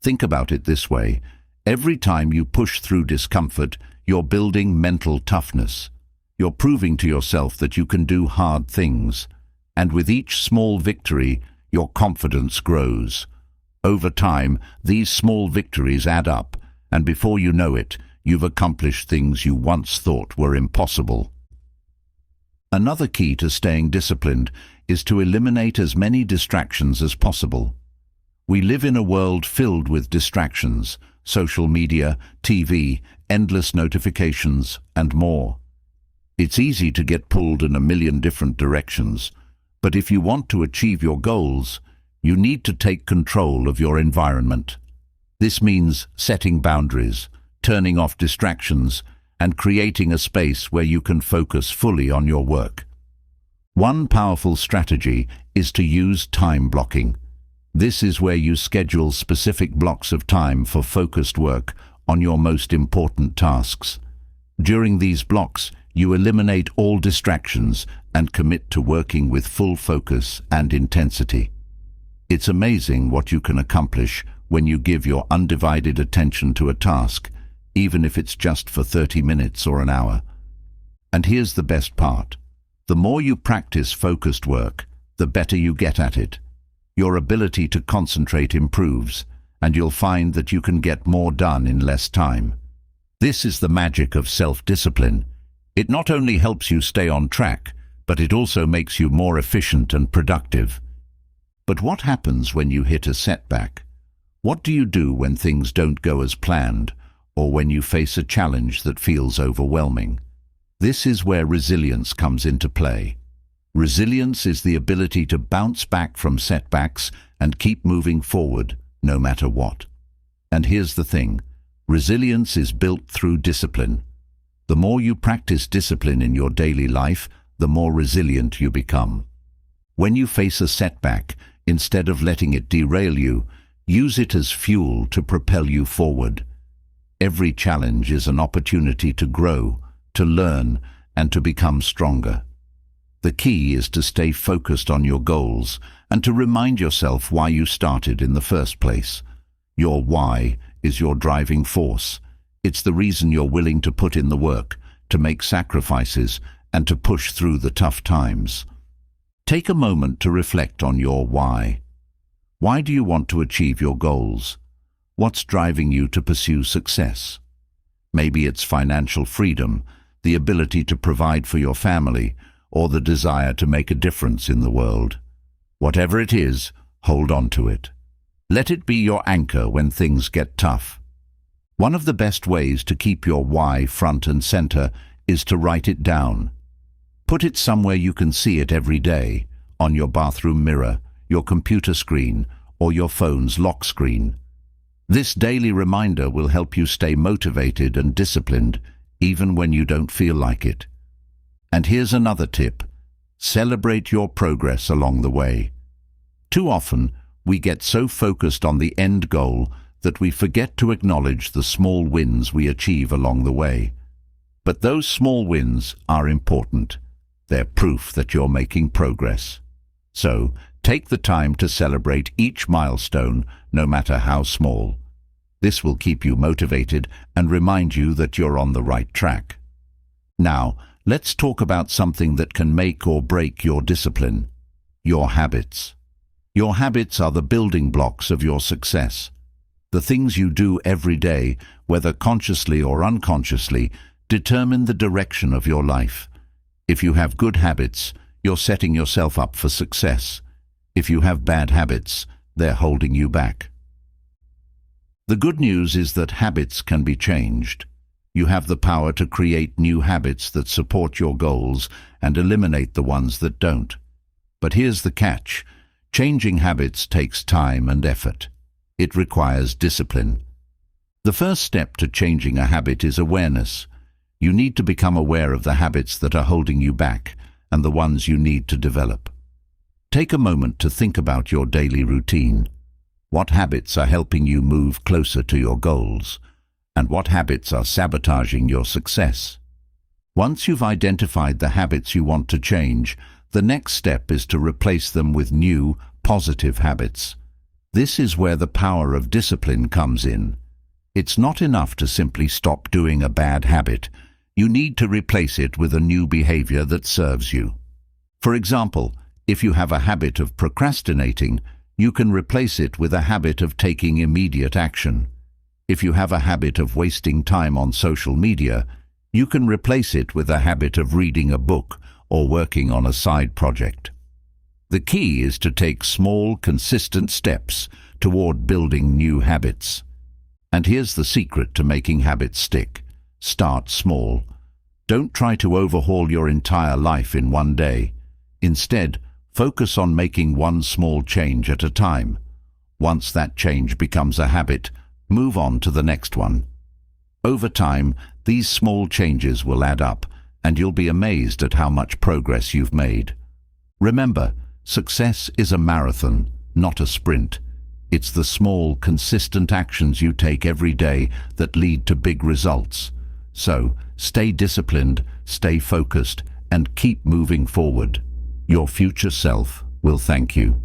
Think about it this way. Every time you push through discomfort, you're building mental toughness. You're proving to yourself that you can do hard things. And with each small victory, your confidence grows. Over time, these small victories add up, and before you know it, you've accomplished things you once thought were impossible. Another key to staying disciplined is to eliminate as many distractions as possible. We live in a world filled with distractions, social media, TV, endless notifications, and more. It's easy to get pulled in a million different directions, but if you want to achieve your goals, you need to take control of your environment. This means setting boundaries, turning off distractions, and creating a space where you can focus fully on your work. One powerful strategy is to use time blocking. This is where you schedule specific blocks of time for focused work on your most important tasks. During these blocks, you eliminate all distractions and commit to working with full focus and intensity. It's amazing what you can accomplish when you give your undivided attention to a task, even if it's just for 30 minutes or an hour. And here's the best part. The more you practice focused work, the better you get at it. Your ability to concentrate improves, and you'll find that you can get more done in less time. This is the magic of self-discipline. It not only helps you stay on track, but it also makes you more efficient and productive. But what happens when you hit a setback? What do you do when things don't go as planned, or when you face a challenge that feels overwhelming? This is where resilience comes into play. Resilience is the ability to bounce back from setbacks and keep moving forward, no matter what. And here's the thing. Resilience is built through discipline. The more you practice discipline in your daily life, the more resilient you become. When you face a setback, instead of letting it derail you, use it as fuel to propel you forward. Every challenge is an opportunity to grow, to learn, and to become stronger. The key is to stay focused on your goals and to remind yourself why you started in the first place. Your why is your driving force. It's the reason you're willing to put in the work, to make sacrifices, and to push through the tough times. Take a moment to reflect on your why. Why do you want to achieve your goals? What's driving you to pursue success? Maybe it's financial freedom, the ability to provide for your family, or the desire to make a difference in the world. Whatever it is, hold on to it. Let it be your anchor when things get tough. One of the best ways to keep your why front and center is to write it down. Put it somewhere you can see it every day, on your bathroom mirror, your computer screen, or your phone's lock screen. This daily reminder will help you stay motivated and disciplined, even when you don't feel like it. And here's another tip. Celebrate your progress along the way. Too often, we get so focused on the end goal that we forget to acknowledge the small wins we achieve along the way. But those small wins are important. They're proof that you're making progress. So, take the time to celebrate each milestone, no matter how small. This will keep you motivated and remind you that you're on the right track. Now, let's talk about something that can make or break your discipline: your habits. Your habits are the building blocks of your success. The things you do every day, whether consciously or unconsciously, determine the direction of your life. If you have good habits, you're setting yourself up for success. If you have bad habits, they're holding you back. The good news is that habits can be changed. You have the power to create new habits that support your goals and eliminate the ones that don't. But here's the catch. Changing habits takes time and effort. It requires discipline. The first step to changing a habit is awareness. You need to become aware of the habits that are holding you back and the ones you need to develop. Take a moment to think about your daily routine. What habits are helping you move closer to your goals? And what habits are sabotaging your success? Once you've identified the habits you want to change, the next step is to replace them with new, positive habits. This is where the power of discipline comes in. It's not enough to simply stop doing a bad habit. You need to replace it with a new behavior that serves you. For example, if you have a habit of procrastinating, you can replace it with a habit of taking immediate action. If you have a habit of wasting time on social media, you can replace it with a habit of reading a book or working on a side project. The key is to take small, consistent steps toward building new habits. And here's the secret to making habits stick. Start small. Don't try to overhaul your entire life in one day. Instead, focus on making one small change at a time. Once that change becomes a habit, move on to the next one. Over time, these small changes will add up, and you'll be amazed at how much progress you've made. Remember, success is a marathon, not a sprint. It's the small, consistent actions you take every day that lead to big results. So, stay disciplined, stay focused, and keep moving forward. Your future self will thank you.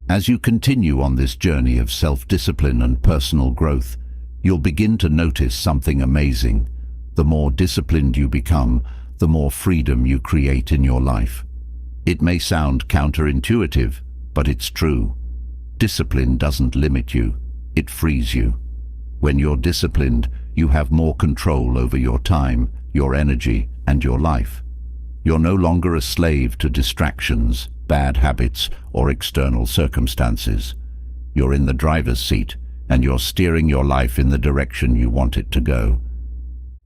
As you continue on this journey of self-discipline and personal growth, you'll begin to notice something amazing. The more disciplined you become, the more freedom you create in your life. It may sound counterintuitive, but it's true. Discipline doesn't limit you, it frees you. When you're disciplined, you have more control over your time, your energy, and your life. You're no longer a slave to distractions, bad habits, or external circumstances. You're in the driver's seat, and you're steering your life in the direction you want it to go.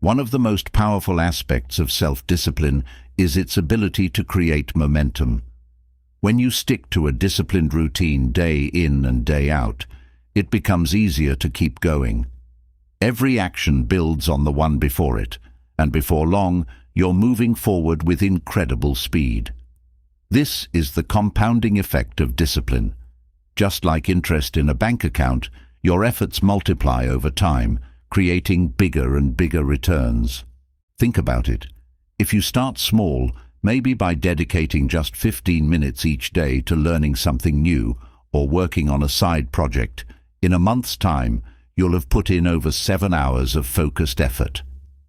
One of the most powerful aspects of self-discipline is its ability to create momentum. When you stick to a disciplined routine day in and day out, it becomes easier to keep going. Every action builds on the one before it, and before long, you're moving forward with incredible speed. This is the compounding effect of discipline. Just like interest in a bank account, your efforts multiply over time, creating bigger and bigger returns. Think about it. If you start small, maybe by dedicating just 15 minutes each day to learning something new or working on a side project, in a month's time, you'll have put in over 7 hours of focused effort.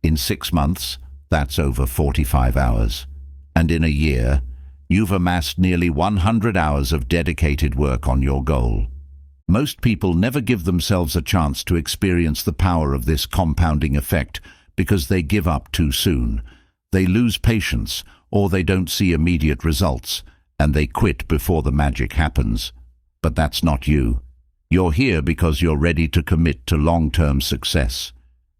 In 6 months, that's over 45 hours. And in a year, you've amassed nearly 100 hours of dedicated work on your goal. Most people never give themselves a chance to experience the power of this compounding effect because they give up too soon. They lose patience, or they don't see immediate results, and they quit before the magic happens. But that's not you. You're here because you're ready to commit to long-term success.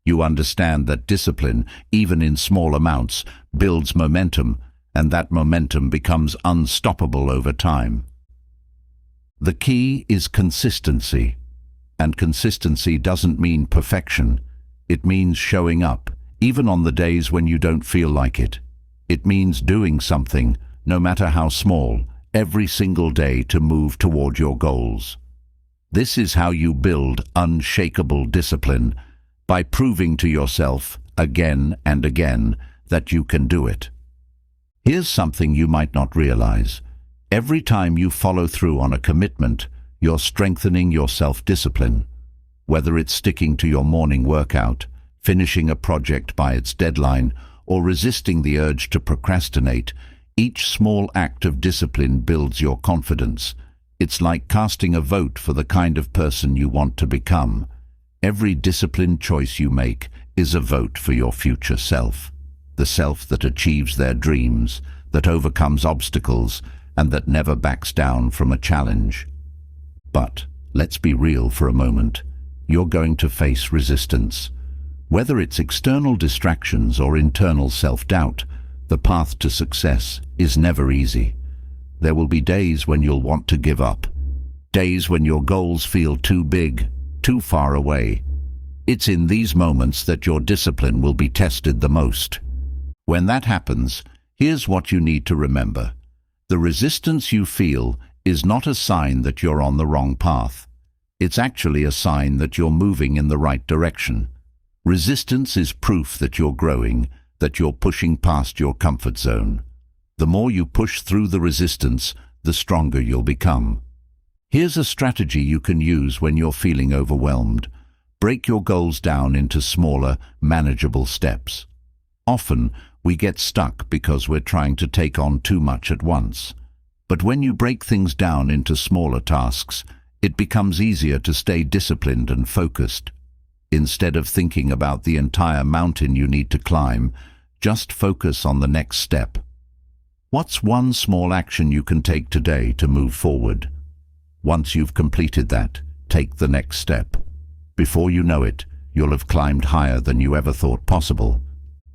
You understand that discipline, even in small amounts, builds momentum, and that momentum becomes unstoppable over time. The key is consistency. And consistency doesn't mean perfection. It means showing up, even on the days when you don't feel like it. It means doing something, no matter how small, every single day to move toward your goals. This is how you build unshakable discipline, by proving to yourself, again and again, that you can do it. Here's something you might not realize. Every time you follow through on a commitment, you're strengthening your self-discipline. Whether it's sticking to your morning workout, finishing a project by its deadline, or resisting the urge to procrastinate, each small act of discipline builds your confidence. It's like casting a vote for the kind of person you want to become. Every disciplined choice you make is a vote for your future self. The self that achieves their dreams, that overcomes obstacles, and that never backs down from a challenge. But let's be real for a moment. You're going to face resistance. Whether it's external distractions or internal self-doubt, the path to success is never easy. There will be days when you'll want to give up. Days when your goals feel too big, too far away. It's in these moments that your discipline will be tested the most. When that happens, here's what you need to remember. The resistance you feel is not a sign that you're on the wrong path. It's actually a sign that you're moving in the right direction. Resistance is proof that you're growing, that you're pushing past your comfort zone. The more you push through the resistance, the stronger you'll become. Here's a strategy you can use when you're feeling overwhelmed. Break your goals down into smaller, manageable steps. Often, we get stuck because we're trying to take on too much at once. But when you break things down into smaller tasks, it becomes easier to stay disciplined and focused. Instead of thinking about the entire mountain you need to climb, just focus on the next step. What's one small action you can take today to move forward? Once you've completed that, take the next step. Before you know it, you'll have climbed higher than you ever thought possible.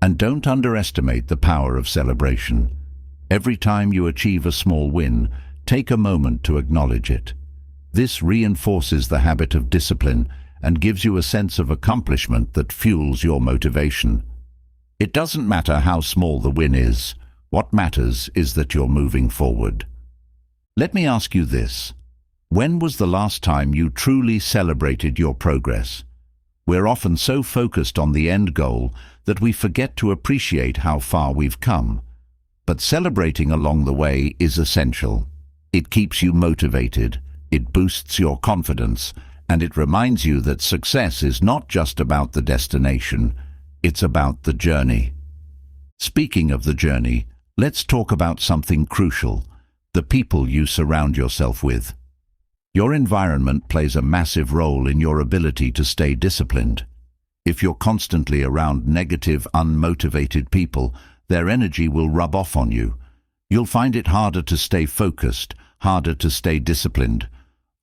And don't underestimate the power of celebration. Every time you achieve a small win, take a moment to acknowledge it. This reinforces the habit of discipline and gives you a sense of accomplishment that fuels your motivation. It doesn't matter how small the win is. What matters is that you're moving forward. Let me ask you this. When was the last time you truly celebrated your progress? We're often so focused on the end goal that we forget to appreciate how far we've come. But celebrating along the way is essential. It keeps you motivated, it boosts your confidence, and it reminds you that success is not just about the destination, it's about the journey. Speaking of the journey, let's talk about something crucial: the people you surround yourself with. Your environment plays a massive role in your ability to stay disciplined. If you're constantly around negative, unmotivated people, their energy will rub off on you. You'll find it harder to stay focused, harder to stay disciplined.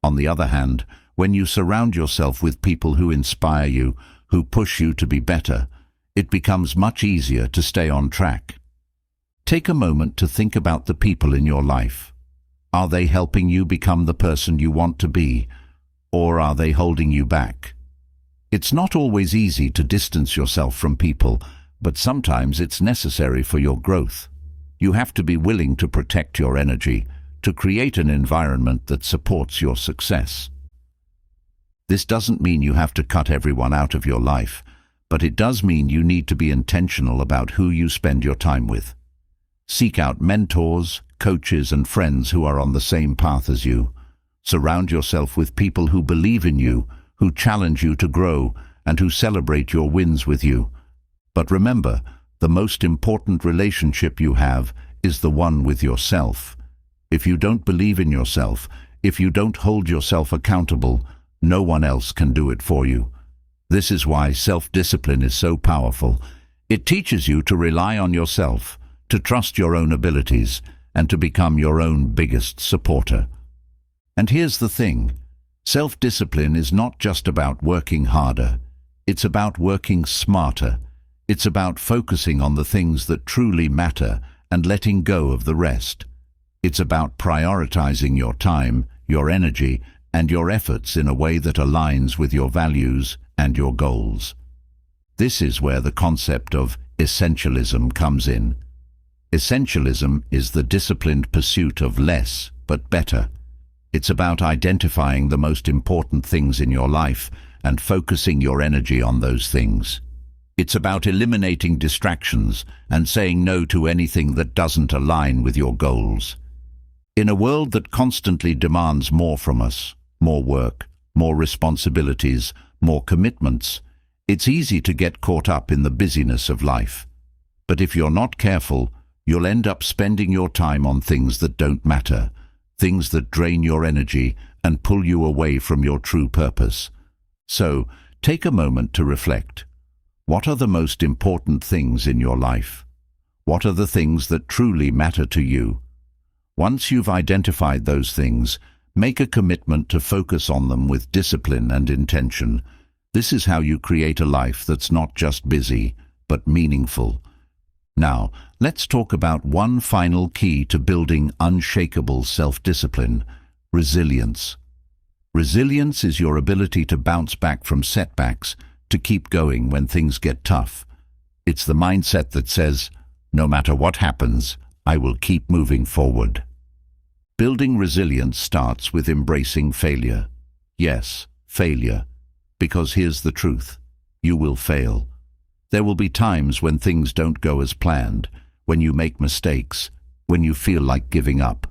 On the other hand, when you surround yourself with people who inspire you, who push you to be better, it becomes much easier to stay on track. Take a moment to think about the people in your life. Are they helping you become the person you want to be, or are they holding you back? It's not always easy to distance yourself from people, but sometimes it's necessary for your growth. You have to be willing to protect your energy, to create an environment that supports your success. This doesn't mean you have to cut everyone out of your life, but it does mean you need to be intentional about who you spend your time with. Seek out mentors, coaches, and friends who are on the same path as you. Surround yourself with people who believe in you, who challenge you to grow, and who celebrate your wins with you. But remember, the most important relationship you have is the one with yourself. If you don't believe in yourself, if you don't hold yourself accountable, no one else can do it for you. This is why self-discipline is so powerful. It teaches you to rely on yourself, to trust your own abilities, and to become your own biggest supporter. And here's the thing. Self-discipline is not just about working harder. It's about working smarter. It's about focusing on the things that truly matter and letting go of the rest. It's about prioritizing your time, your energy, and your efforts in a way that aligns with your values and your goals. This is where the concept of essentialism comes in. Essentialism is the disciplined pursuit of less but better. It's about identifying the most important things in your life and focusing your energy on those things. It's about eliminating distractions and saying no to anything that doesn't align with your goals. In a world that constantly demands more from us, more work, more responsibilities, more commitments, it's easy to get caught up in the busyness of life. But if you're not careful, you'll end up spending your time on things that don't matter, things that drain your energy and pull you away from your true purpose. So, take a moment to reflect. What are the most important things in your life? What are the things that truly matter to you? Once you've identified those things, make a commitment to focus on them with discipline and intention. This is how you create a life that's not just busy, but meaningful. Now, let's talk about one final key to building unshakable self-discipline: resilience. Resilience is your ability to bounce back from setbacks, to keep going when things get tough. It's the mindset that says, no matter what happens, I will keep moving forward. Building resilience starts with embracing failure. Yes, failure. Because here's the truth. You will fail. There will be times when things don't go as planned, when you make mistakes, when you feel like giving up.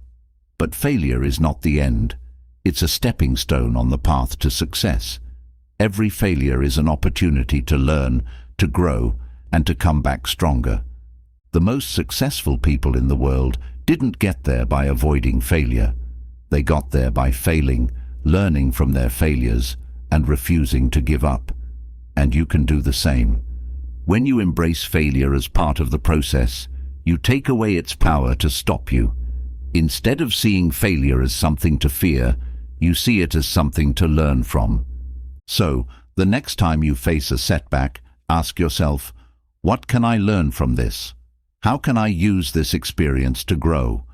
But failure is not the end. It's a stepping stone on the path to success. Every failure is an opportunity to learn, to grow, and to come back stronger. The most successful people in the world didn't get there by avoiding failure. They got there by failing, learning from their failures, and refusing to give up. And you can do the same. When you embrace failure as part of the process, you take away its power to stop you. Instead of seeing failure as something to fear, you see it as something to learn from. So, the next time you face a setback, ask yourself, what can I learn from this? How can I use this experience to grow?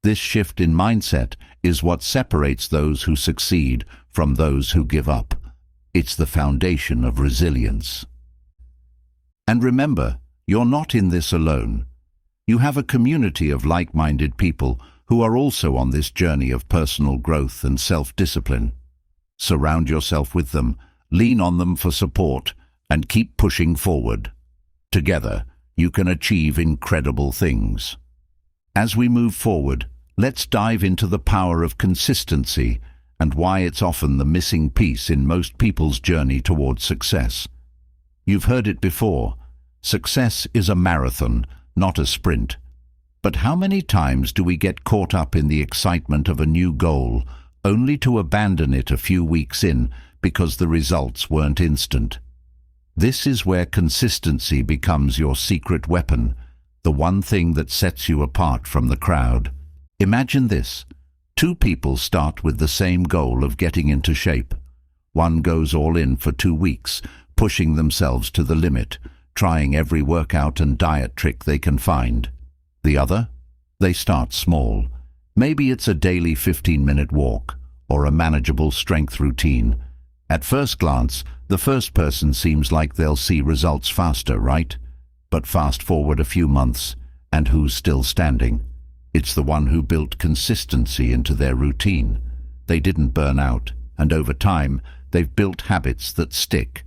This shift in mindset is what separates those who succeed from those who give up. It's the foundation of resilience. And remember, you're not in this alone. You have a community of like-minded people who are also on this journey of personal growth and self-discipline. Surround yourself with them, lean on them for support, and keep pushing forward. Together, you can achieve incredible things. As we move forward, let's dive into the power of consistency and why it's often the missing piece in most people's journey towards success. You've heard it before. Success is a marathon, not a sprint. But how many times do we get caught up in the excitement of a new goal, only to abandon it a few weeks in because the results weren't instant? This is where consistency becomes your secret weapon, the one thing that sets you apart from the crowd. Imagine this. Two people start with the same goal of getting into shape. One goes all in for 2 weeks, pushing themselves to the limit, trying every workout and diet trick they can find. The other? They start small. Maybe it's a daily 15-minute walk, or a manageable strength routine. At first glance, the first person seems like they'll see results faster, right? But fast forward a few months, and who's still standing? It's the one who built consistency into their routine. They didn't burn out, and over time, they've built habits that stick.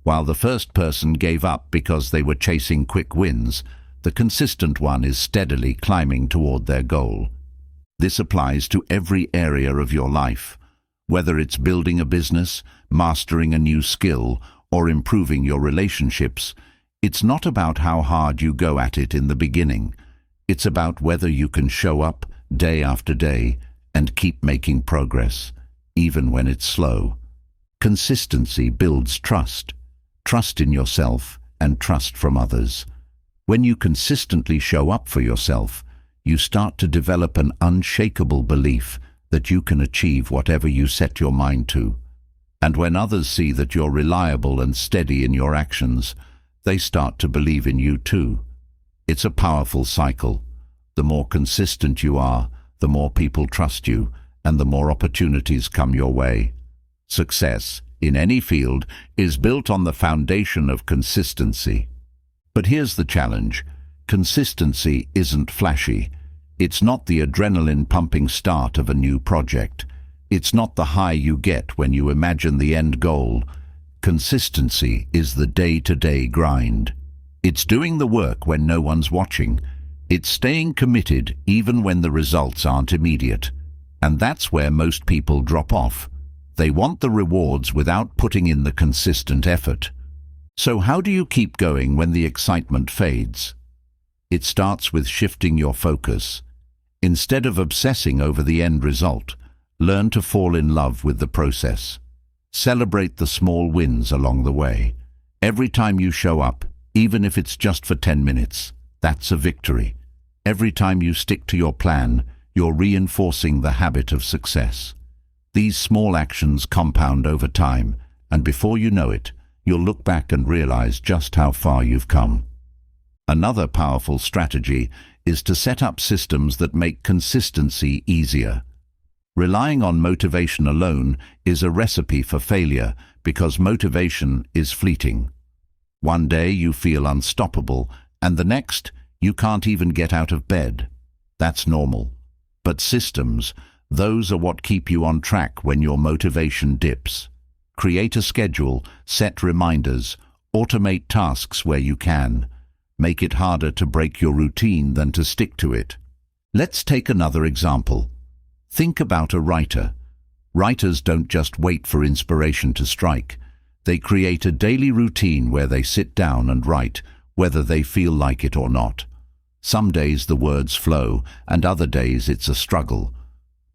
While the first person gave up because they were chasing quick wins, the consistent one is steadily climbing toward their goal. This applies to every area of your life. Whether it's building a business, mastering a new skill, or improving your relationships, it's not about how hard you go at it in the beginning. It's about whether you can show up day after day and keep making progress, even when it's slow. Consistency builds trust. Trust in yourself and trust from others. When you consistently show up for yourself, you start to develop an unshakable belief that you can achieve whatever you set your mind to. And when others see that you're reliable and steady in your actions, they start to believe in you too. It's a powerful cycle. The more consistent you are, the more people trust you, and the more opportunities come your way. Success, in any field, is built on the foundation of consistency. But here's the challenge. Consistency isn't flashy. It's not the adrenaline-pumping start of a new project. It's not the high you get when you imagine the end goal. Consistency is the day-to-day grind. It's doing the work when no one's watching. It's staying committed even when the results aren't immediate. And that's where most people drop off. They want the rewards without putting in the consistent effort. So how do you keep going when the excitement fades? It starts with shifting your focus. Instead of obsessing over the end result, learn to fall in love with the process. Celebrate the small wins along the way. Every time you show up, even if it's just for 10 minutes, that's a victory. Every time you stick to your plan, you're reinforcing the habit of success. These small actions compound over time, and before you know it, you'll look back and realize just how far you've come. Another powerful strategy is to set up systems that make consistency easier. Relying on motivation alone is a recipe for failure because motivation is fleeting. One day you feel unstoppable, and the next you can't even get out of bed. That's normal. But systems, those are what keep you on track when your motivation dips. Create a schedule, set reminders, automate tasks where you can. Make it harder to break your routine than to stick to it. Let's take another example. Think about a writer. Writers don't just wait for inspiration to strike. They create a daily routine where they sit down and write, whether they feel like it or not. Some days the words flow, and other days it's a struggle.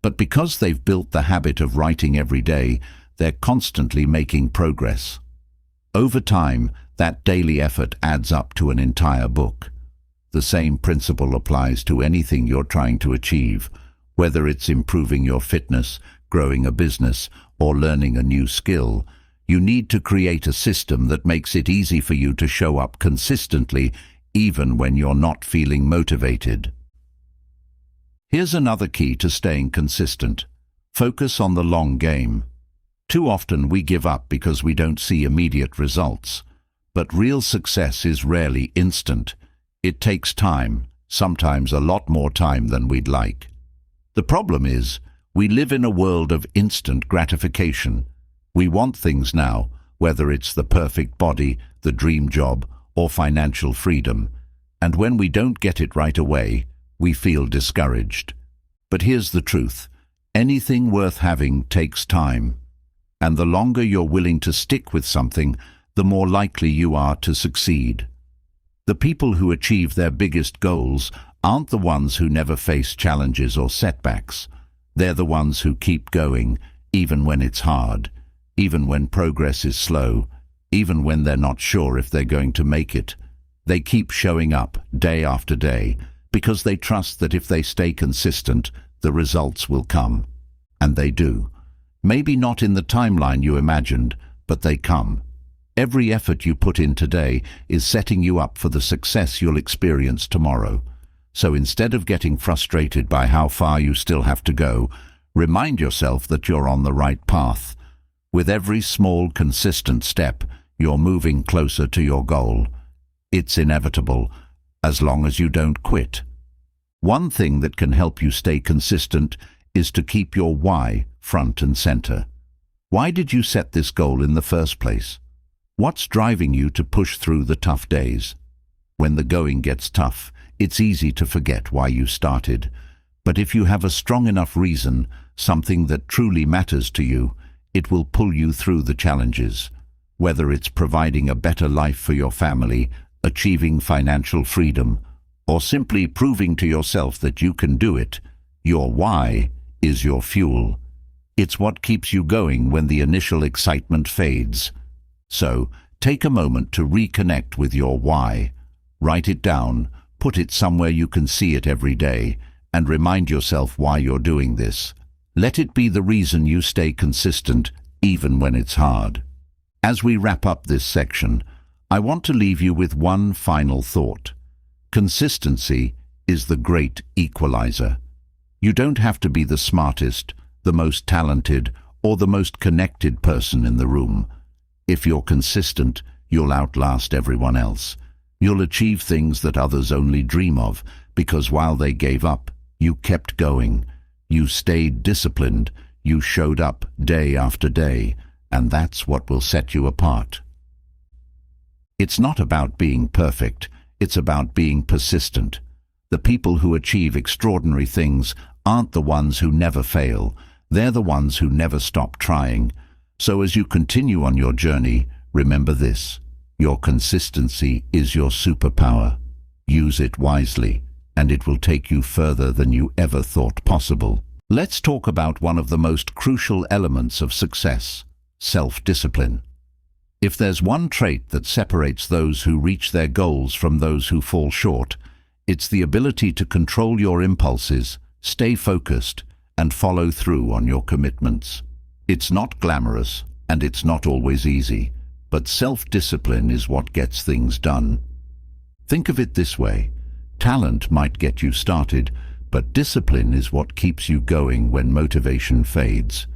But because they've built the habit of writing every day, they're constantly making progress. Over time, that daily effort adds up to an entire book. The same principle applies to anything you're trying to achieve, whether it's improving your fitness, growing a business, or learning a new skill. You need to create a system that makes it easy for you to show up consistently, even when you're not feeling motivated. Here's another key to staying consistent. Focus on the long game. Too often we give up because we don't see immediate results. But real success is rarely instant. It takes time, sometimes a lot more time than we'd like. The problem is, we live in a world of instant gratification. We want things now, whether it's the perfect body, the dream job, or financial freedom. And when we don't get it right away, we feel discouraged. But here's the truth. Anything worth having takes time. And the longer you're willing to stick with something, the more likely you are to succeed. The people who achieve their biggest goals aren't the ones who never face challenges or setbacks. They're the ones who keep going, even when it's hard, even when progress is slow, even when they're not sure if they're going to make it. They keep showing up day after day because they trust that if they stay consistent, the results will come. And they do. Maybe not in the timeline you imagined, but they come. Every effort you put in today is setting you up for the success you'll experience tomorrow. So instead of getting frustrated by how far you still have to go, remind yourself that you're on the right path. With every small, consistent step, you're moving closer to your goal. It's inevitable, as long as you don't quit. One thing that can help you stay consistent is to keep your why front and center. Why did you set this goal in the first place? What's driving you to push through the tough days? When the going gets tough, it's easy to forget why you started. But if you have a strong enough reason, something that truly matters to you, it will pull you through the challenges. Whether it's providing a better life for your family, achieving financial freedom, or simply proving to yourself that you can do it, your why is your fuel. It's what keeps you going when the initial excitement fades. So, take a moment to reconnect with your why. Write it down, Put it somewhere you can see it every day and remind yourself why you're doing this. Let it be the reason you stay consistent even when it's hard. As we wrap up this section, I want to leave you with one final thought. Consistency is the great equalizer. You don't have to be the smartest, the most talented, or the most connected person in the room. If you're consistent, you'll outlast everyone else. You'll achieve things that others only dream of, because while they gave up, you kept going. You stayed disciplined. You showed up day after day, and that's what will set you apart. It's not about being perfect. It's about being persistent. The people who achieve extraordinary things aren't the ones who never fail. They're the ones who never stop trying. So as you continue on your journey, remember this: your consistency is your superpower. Use it wisely, and it will take you further than you ever thought possible. Let's talk about one of the most crucial elements of success: self-discipline. If there's one trait that separates those who reach their goals from those who fall short, it's the ability to control your impulses, stay focused, and follow through on your commitments. It's not glamorous, and it's not always easy, but self-discipline is what gets things done. Think of it this way: talent might get you started, but discipline is what keeps you going when motivation fades.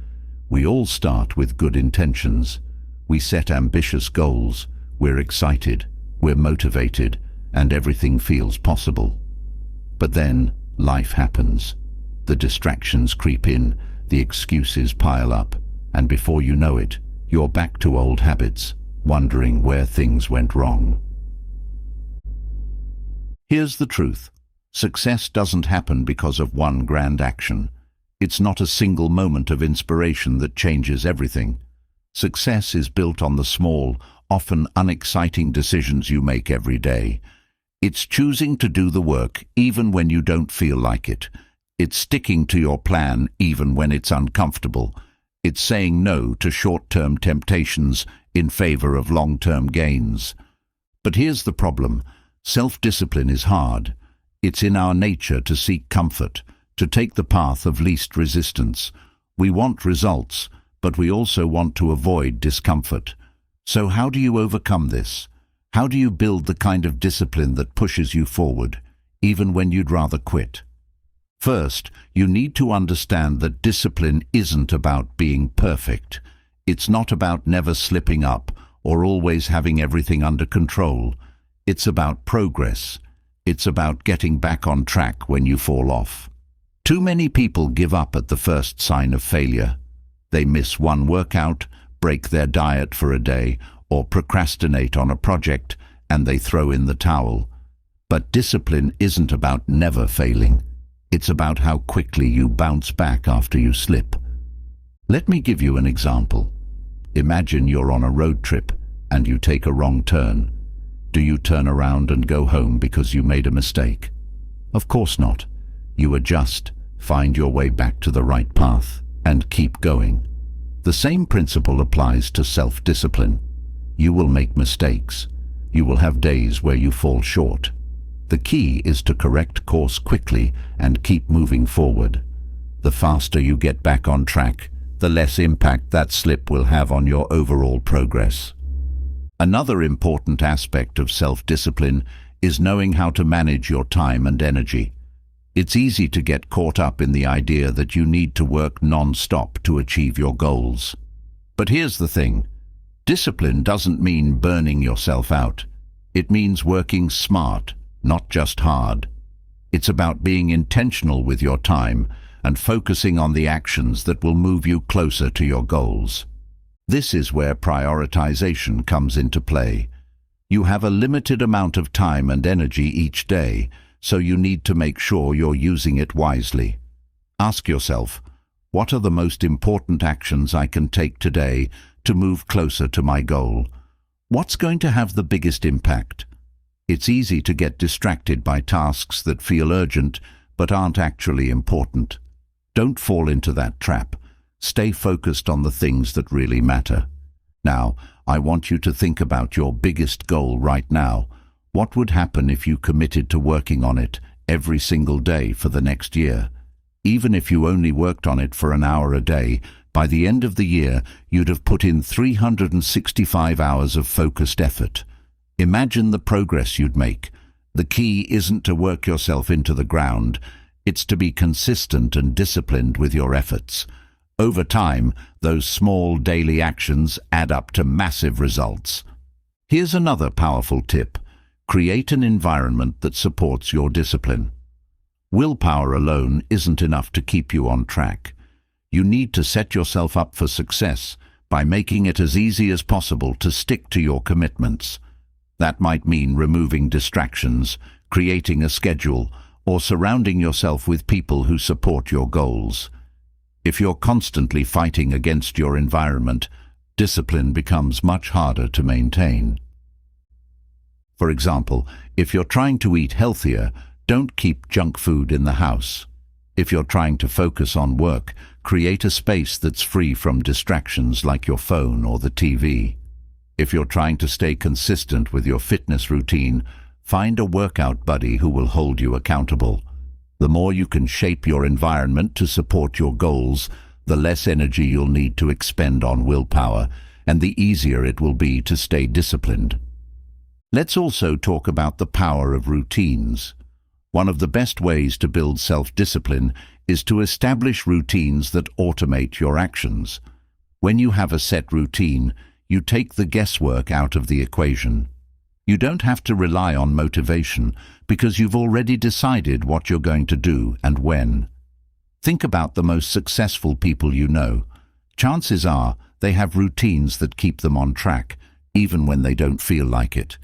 We all start with good intentions. We set ambitious goals. We're excited, we're motivated, and everything feels possible. But then life happens. The distractions creep in, the excuses pile up, and before you know it, you're back to old habits, wondering where things went wrong. Here's the truth. Success doesn't happen because of one grand action. It's not a single moment of inspiration that changes everything. Success is built on the small, often unexciting decisions you make every day. It's choosing to do the work even when you don't feel like it. It's sticking to your plan even when it's uncomfortable. It's saying no to short-term temptations in favor of long-term gains. But here's the problem. Self-discipline is hard. It's in our nature to seek comfort, to take the path of least resistance. We want results, but we also want to avoid discomfort. So how do you overcome this? How do you build the kind of discipline that pushes you forward, even when you'd rather quit? First, you need to understand that discipline isn't about being perfect. It's not about never slipping up or always having everything under control. It's about progress. It's about getting back on track when you fall off. Too many people give up at the first sign of failure. They miss one workout, break their diet for a day, or procrastinate on a project, and they throw in the towel. But discipline isn't about never failing. It's about how quickly you bounce back after you slip. Let me give you an example. Imagine you're on a road trip and you take a wrong turn. Do you turn around and go home because you made a mistake? Of course not. You adjust, find your way back to the right path, and keep going. The same principle applies to self-discipline. You will make mistakes. You will have days where you fall short. The key is to correct course quickly and keep moving forward. The faster you get back on track, the less impact that slip will have on your overall progress. Another important aspect of self-discipline is knowing how to manage your time and energy. It's easy to get caught up in the idea that you need to work non-stop to achieve your goals. But here's the thing. Discipline doesn't mean burning yourself out. It means working smart, not just hard. It's about being intentional with your time and focusing on the actions that will move you closer to your goals. This is where prioritization comes into play. You have a limited amount of time and energy each day, so you need to make sure you're using it wisely. Ask yourself, what are the most important actions I can take today to move closer to my goal? What's going to have the biggest impact? It's easy to get distracted by tasks that feel urgent but aren't actually important. Don't fall into that trap. Stay focused on the things that really matter. Now, I want you to think about your biggest goal right now. What would happen if you committed to working on it every single day for the next year? Even if you only worked on it for an hour a day, by the end of the year, you'd have put in 365 hours of focused effort. Imagine the progress you'd make. The key isn't to work yourself into the ground. It's to be consistent and disciplined with your efforts. Over time, those small daily actions add up to massive results. Here's another powerful tip. Create an environment that supports your discipline. Willpower alone isn't enough to keep you on track. You need to set yourself up for success by making it as easy as possible to stick to your commitments. That might mean removing distractions, creating a schedule, or surrounding yourself with people who support your goals. If you're constantly fighting against your environment, discipline becomes much harder to maintain. For example, if you're trying to eat healthier, don't keep junk food in the house. If you're trying to focus on work, create a space that's free from distractions like your phone or the TV. If you're trying to stay consistent with your fitness routine, find a workout buddy who will hold you accountable. The more you can shape your environment to support your goals, the less energy you'll need to expend on willpower, and the easier it will be to stay disciplined. Let's also talk about the power of routines. One of the best ways to build self-discipline is to establish routines that automate your actions. When you have a set routine, you take the guesswork out of the equation. You don't have to rely on motivation because you've already decided what you're going to do and when. Think about the most successful people you know. Chances are they have routines that keep them on track, even when they don't feel like it.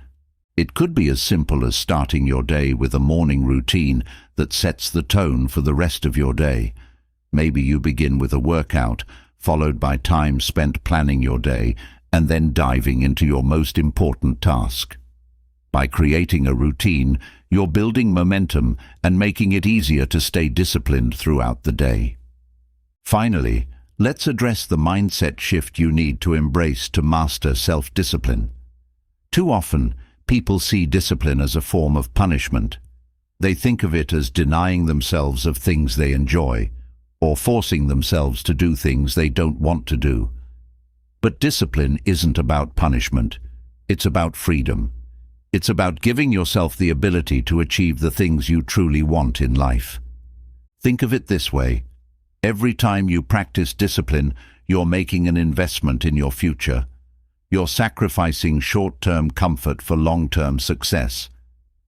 It could be as simple as starting your day with a morning routine that sets the tone for the rest of your day. Maybe you begin with a workout, followed by time spent planning your day, and then diving into your most important task. By creating a routine, you're building momentum and making it easier to stay disciplined throughout the day. Finally, let's address the mindset shift you need to embrace to master self-discipline. Too often, people see discipline as a form of punishment. They think of it as denying themselves of things they enjoy, or forcing themselves to do things they don't want to do. But discipline isn't about punishment. It's about freedom. It's about giving yourself the ability to achieve the things you truly want in life. Think of it this way. Every time you practice discipline, you're making an investment in your future. You're sacrificing short-term comfort for long-term success.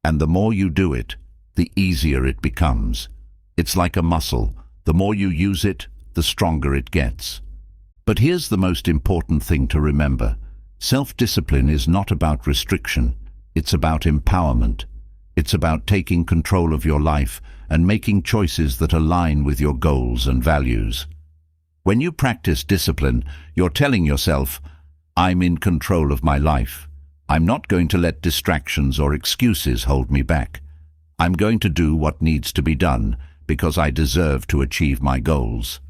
And the more you do it, the easier it becomes. It's like a muscle. The more you use it, the stronger it gets. But here's the most important thing to remember. Self-discipline is not about restriction. It's about empowerment. It's about taking control of your life and making choices that align with your goals and values. When you practice discipline, you're telling yourself, I'm in control of my life. I'm not going to let distractions or excuses hold me back. I'm going to do what needs to be done because I deserve to achieve my goals.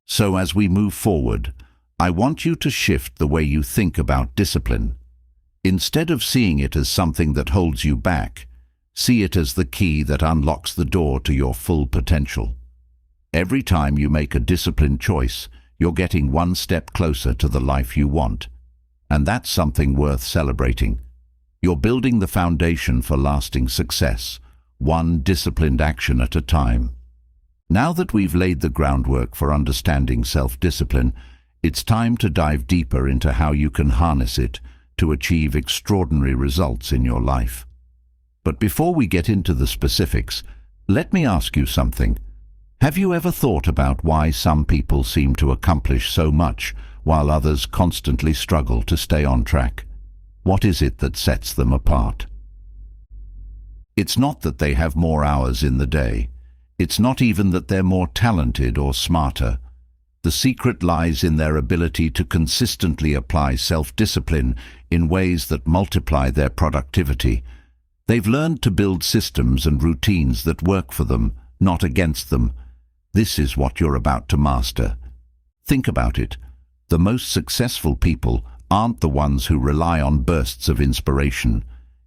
So as we move forward, I want you to shift the way you think about discipline. Instead of seeing it as something that holds you back, see it as the key that unlocks the door to your full potential. Every time you make a disciplined choice, you're getting one step closer to the life you want. And that's something worth celebrating. You're building the foundation for lasting success, one disciplined action at a time. Now that we've laid the groundwork for understanding self-discipline, it's time to dive deeper into how you can harness it to achieve extraordinary results in your life. But before we get into the specifics, let me ask you something. Have you ever thought about why some people seem to accomplish so much while others constantly struggle to stay on track? What is it that sets them apart? It's not that they have more hours in the day. It's not even that they're more talented or smarter. The secret lies in their ability to consistently apply self-discipline in ways that multiply their productivity. They've learned to build systems and routines that work for them, not against them. This is what you're about to master. Think about it. The most successful people aren't the ones who rely on bursts of inspiration.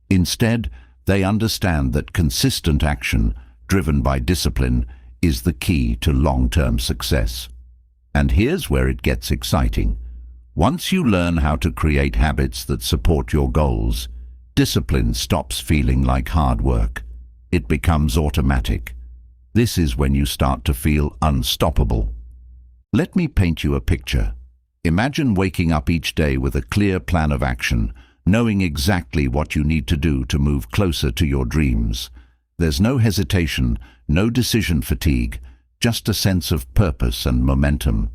Instead, they understand that consistent action, driven by discipline, is the key to long-term success. And here's where it gets exciting. Once you learn how to create habits that support your goals, discipline stops feeling like hard work. It becomes automatic. This is when you start to feel unstoppable. Let me paint you a picture. Imagine waking up each day with a clear plan of action, knowing exactly what you need to do to move closer to your dreams. There's no hesitation, no decision fatigue, just a sense of purpose and momentum.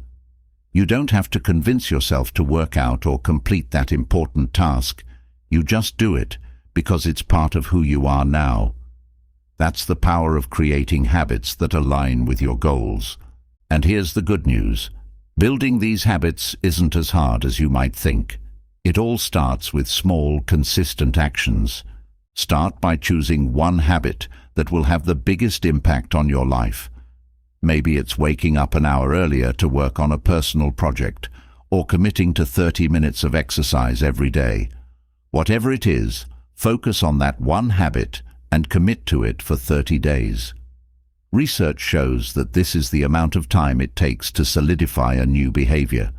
You don't have to convince yourself to work out or complete that important task. You just do it because it's part of who you are now. That's the power of creating habits that align with your goals. And here's the good news. Building these habits isn't as hard as you might think. It all starts with small, consistent actions. Start by choosing one habit that will have the biggest impact on your life. Maybe it's waking up an hour earlier to work on a personal project, or committing to 30 minutes of exercise every day. Whatever it is, focus on that one habit and commit to it for 30 days. Research shows that this is the amount of time it takes to solidify a new behavior.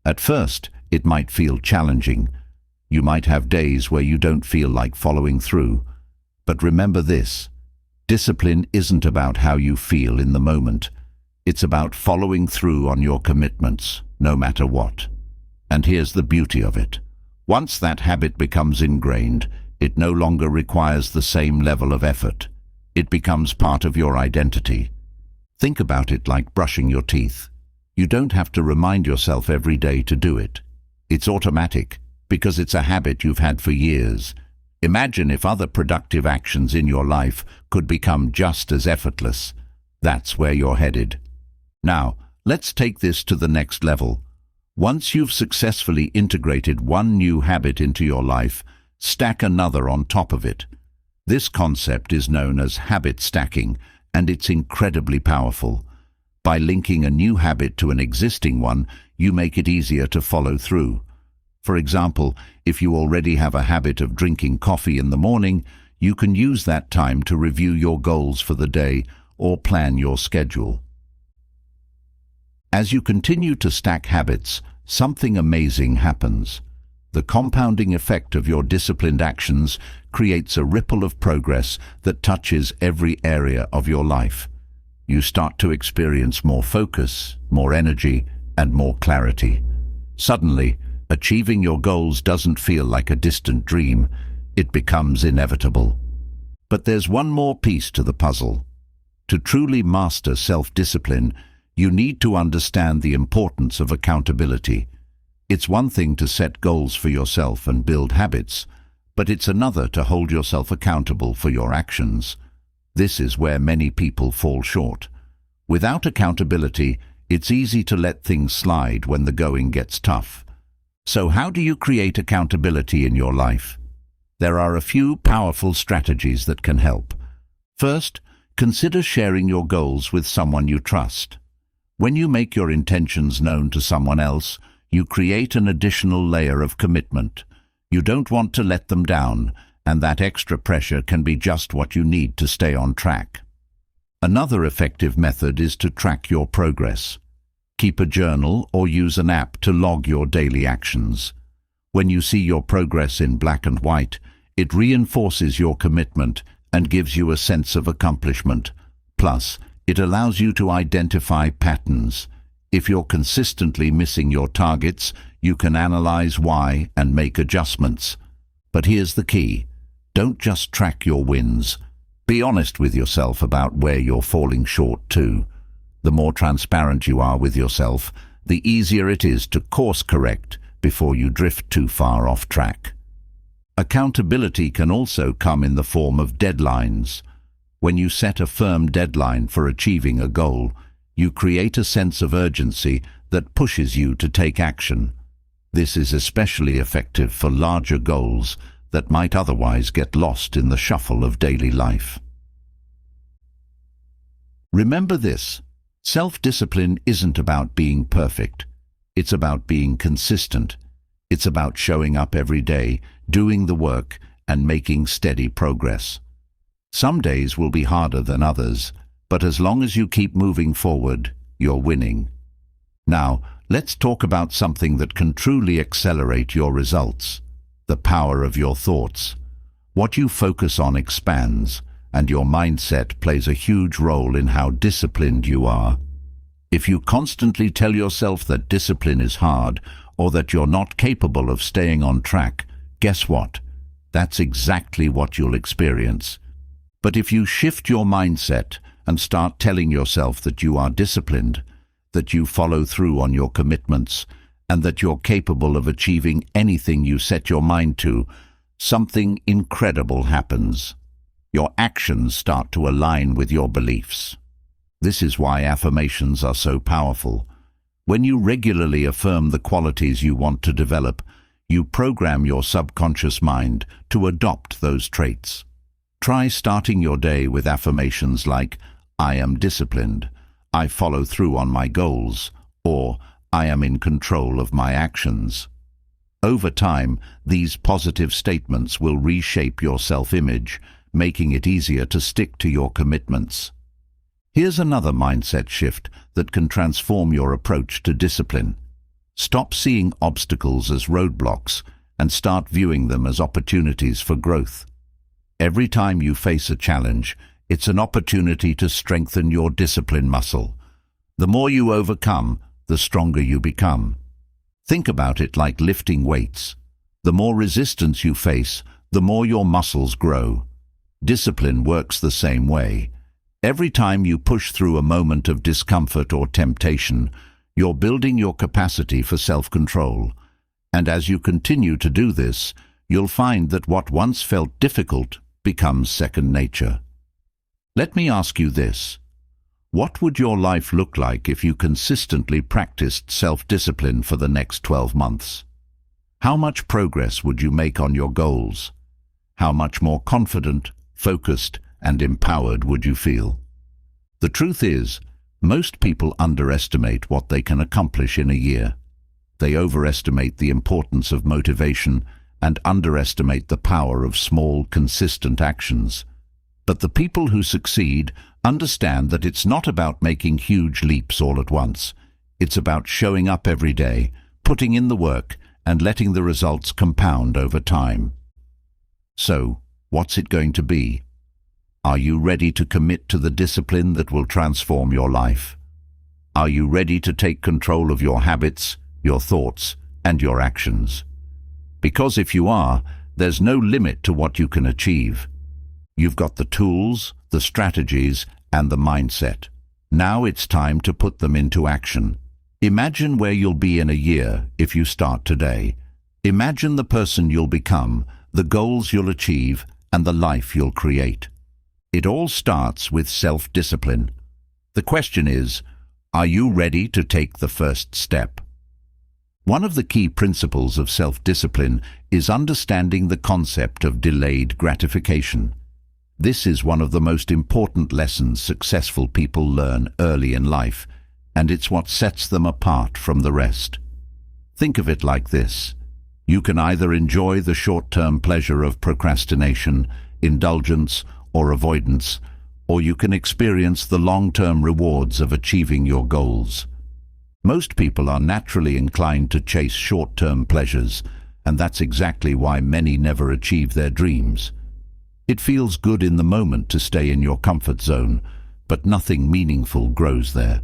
At first, it might feel challenging. You might have days where you don't feel like following through. But remember this, discipline isn't about how you feel in the moment. It's about following through on your commitments, no matter what. And here's the beauty of it. Once that habit becomes ingrained, it no longer requires the same level of effort. It becomes part of your identity. Think about it like brushing your teeth. You don't have to remind yourself every day to do it. It's automatic, because it's a habit you've had for years. Imagine if other productive actions in your life could become just as effortless. That's where you're headed. Now, let's take this to the next level. Once you've successfully integrated one new habit into your life, stack another on top of it. This concept is known as habit stacking, and it's incredibly powerful. By linking a new habit to an existing one, you make it easier to follow through. For example, if you already have a habit of drinking coffee in the morning, you can use that time to review your goals for the day or plan your schedule. As you continue to stack habits, something amazing happens. The compounding effect of your disciplined actions creates a ripple of progress that touches every area of your life. You start to experience more focus, more energy, and more clarity. Suddenly, achieving your goals doesn't feel like a distant dream. It becomes inevitable. But there's one more piece to the puzzle. To truly master self-discipline, you need to understand the importance of accountability. It's one thing to set goals for yourself and build habits, but it's another to hold yourself accountable for your actions. This is where many people fall short. Without accountability, it's easy to let things slide when the going gets tough. So how do you create accountability in your life? There are a few powerful strategies that can help. First, consider sharing your goals with someone you trust. When you make your intentions known to someone else, you create an additional layer of commitment. You don't want to let them down, and that extra pressure can be just what you need to stay on track. Another effective method is to track your progress. Keep a journal or use an app to log your daily actions. When you see your progress in black and white, it reinforces your commitment and gives you a sense of accomplishment. Plus, it allows you to identify patterns. If you're consistently missing your targets, you can analyze why and make adjustments. But here's the key. Don't just track your wins. Be honest with yourself about where you're falling short too. The more transparent you are with yourself, the easier it is to course correct before you drift too far off track. Accountability can also come in the form of deadlines. When you set a firm deadline for achieving a goal, you create a sense of urgency that pushes you to take action. This is especially effective for larger goals that might otherwise get lost in the shuffle of daily life. Remember this, self-discipline isn't about being perfect. It's about being consistent. It's about showing up every day, doing the work, and making steady progress. Some days will be harder than others, but as long as you keep moving forward, you're winning. Now, let's talk about something that can truly accelerate your results: the power of your thoughts. What you focus on expands, and your mindset plays a huge role in how disciplined you are. If you constantly tell yourself that discipline is hard, or that you're not capable of staying on track, guess what? That's exactly what you'll experience. But if you shift your mindset and start telling yourself that you are disciplined, that you follow through on your commitments, and that you're capable of achieving anything you set your mind to, something incredible happens. Your actions start to align with your beliefs. This is why affirmations are so powerful. When you regularly affirm the qualities you want to develop, you program your subconscious mind to adopt those traits. Try starting your day with affirmations like, "I am disciplined," "I follow through on my goals," or "I am in control of my actions." Over time, these positive statements will reshape your self-image, making it easier to stick to your commitments. Here's another mindset shift that can transform your approach to discipline. Stop seeing obstacles as roadblocks and start viewing them as opportunities for growth. Every time you face a challenge, it's an opportunity to strengthen your discipline muscle. The more you overcome, the stronger you become. Think about it like lifting weights. The more resistance you face, the more your muscles grow. Discipline works the same way. Every time you push through a moment of discomfort or temptation, you're building your capacity for self-control. And as you continue to do this, you'll find that what once felt difficult becomes second nature. Let me ask you this. What would your life look like if you consistently practiced self-discipline for the next 12 months? How much progress would you make on your goals? How much more confident, focused, and empowered would you feel? The truth is, most people underestimate what they can accomplish in a year. They overestimate the importance of motivation and underestimate the power of small, consistent actions. But the people who succeed understand that it's not about making huge leaps all at once. It's about showing up every day, putting in the work, and letting the results compound over time. So, what's it going to be? Are you ready to commit to the discipline that will transform your life? Are you ready to take control of your habits, your thoughts, and your actions? Because if you are, there's no limit to what you can achieve. You've got the tools, the strategies, and the mindset. Now it's time to put them into action. Imagine where you'll be in a year if you start today. Imagine the person you'll become, the goals you'll achieve, and the life you'll create. It all starts with self-discipline. The question is, are you ready to take the first step? One of the key principles of self-discipline is understanding the concept of delayed gratification. This is one of the most important lessons successful people learn early in life, and it's what sets them apart from the rest. Think of it like this. You can either enjoy the short-term pleasure of procrastination, indulgence, or avoidance, or you can experience the long-term rewards of achieving your goals. Most people are naturally inclined to chase short-term pleasures, and that's exactly why many never achieve their dreams. It feels good in the moment to stay in your comfort zone, but nothing meaningful grows there.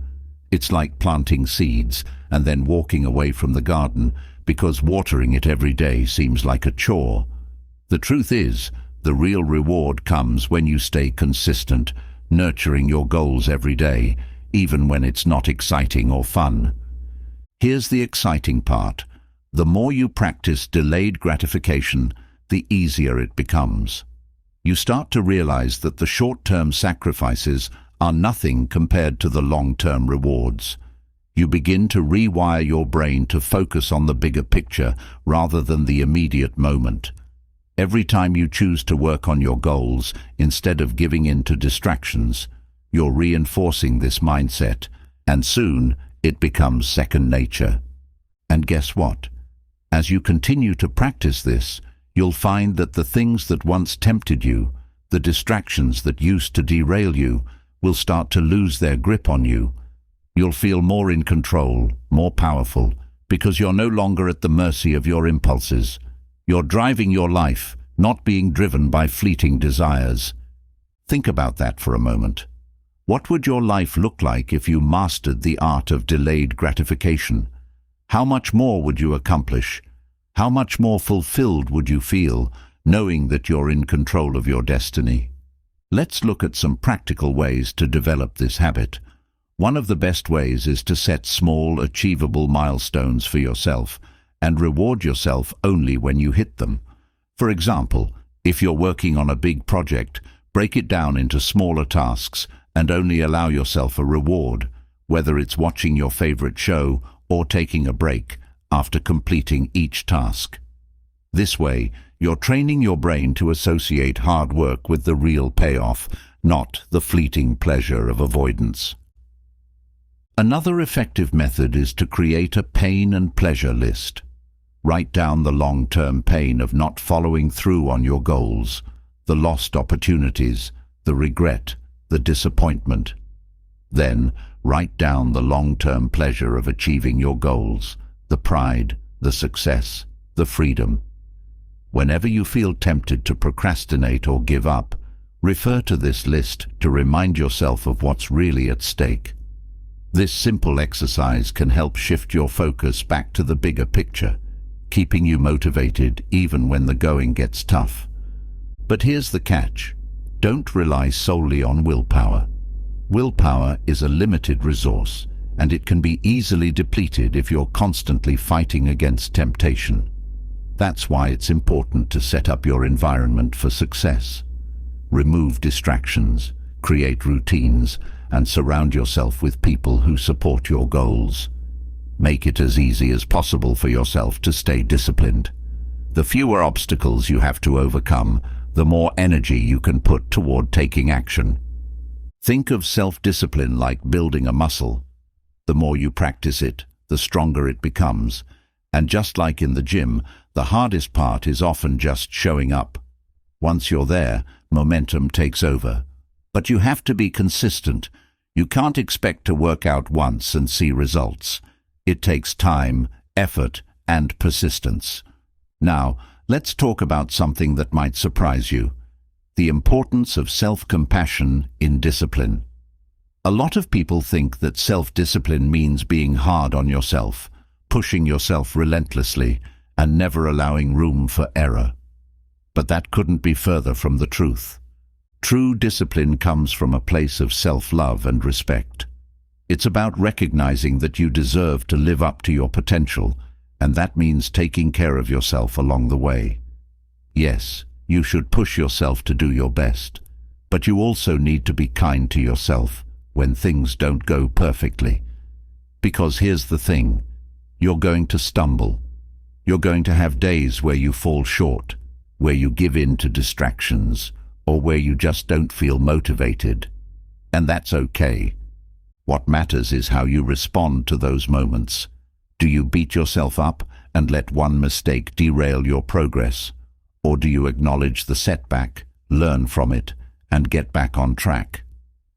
It's like planting seeds and then walking away from the garden because watering it every day seems like a chore. The truth is, the real reward comes when you stay consistent, nurturing your goals every day, even when it's not exciting or fun. Here's the exciting part. The more you practice delayed gratification, the easier it becomes. You start to realize that the short-term sacrifices are nothing compared to the long-term rewards. You begin to rewire your brain to focus on the bigger picture rather than the immediate moment. Every time you choose to work on your goals instead of giving in to distractions, you're reinforcing this mindset, and soon it becomes second nature. And guess what? As you continue to practice this, You'll find that the things that once tempted you, the distractions that used to derail you, will start to lose their grip on you. You'll feel more in control, more powerful, because you're no longer at the mercy of your impulses. You're driving your life, not being driven by fleeting desires. Think about that for a moment. What would your life look like if you mastered the art of delayed gratification? How much more would you accomplish? How much more fulfilled would you feel, knowing that you're in control of your destiny? Let's look at some practical ways to develop this habit. One of the best ways is to set small, achievable milestones for yourself and reward yourself only when you hit them. For example, if you're working on a big project, break it down into smaller tasks and only allow yourself a reward, whether it's watching your favorite show or taking a break after completing each task. This way, you're training your brain to associate hard work with the real payoff, not the fleeting pleasure of avoidance. Another effective method is to create a pain and pleasure list. Write down the long-term pain of not following through on your goals, the lost opportunities, the regret, the disappointment. Then, write down the long-term pleasure of achieving your goals, the pride, the success, the freedom. Whenever you feel tempted to procrastinate or give up, refer to this list to remind yourself of what's really at stake. This simple exercise can help shift your focus back to the bigger picture, keeping you motivated even when the going gets tough. But here's the catch. Don't rely solely on willpower. Willpower is a limited resource, and it can be easily depleted if you're constantly fighting against temptation. That's why it's important to set up your environment for success. Remove distractions, create routines, and surround yourself with people who support your goals. Make it as easy as possible for yourself to stay disciplined. The fewer obstacles you have to overcome, the more energy you can put toward taking action. Think of self-discipline like building a muscle. The more you practice it, the stronger it becomes. And just like in the gym, the hardest part is often just showing up. Once you're there, momentum takes over. But you have to be consistent. You can't expect to work out once and see results. It takes time, effort, and persistence. Now, let's talk about something that might surprise you: the importance of self-compassion in discipline. A lot of people think that self-discipline means being hard on yourself, pushing yourself relentlessly, and never allowing room for error. But that couldn't be further from the truth. True discipline comes from a place of self-love and respect. It's about recognizing that you deserve to live up to your potential, and that means taking care of yourself along the way. Yes, you should push yourself to do your best, but you also need to be kind to yourself when things don't go perfectly. Because here's the thing, you're going to stumble. You're going to have days where you fall short, where you give in to distractions, or where you just don't feel motivated. And that's okay. What matters is how you respond to those moments. Do you beat yourself up and let one mistake derail your progress? Or do you acknowledge the setback, learn from it, and get back on track?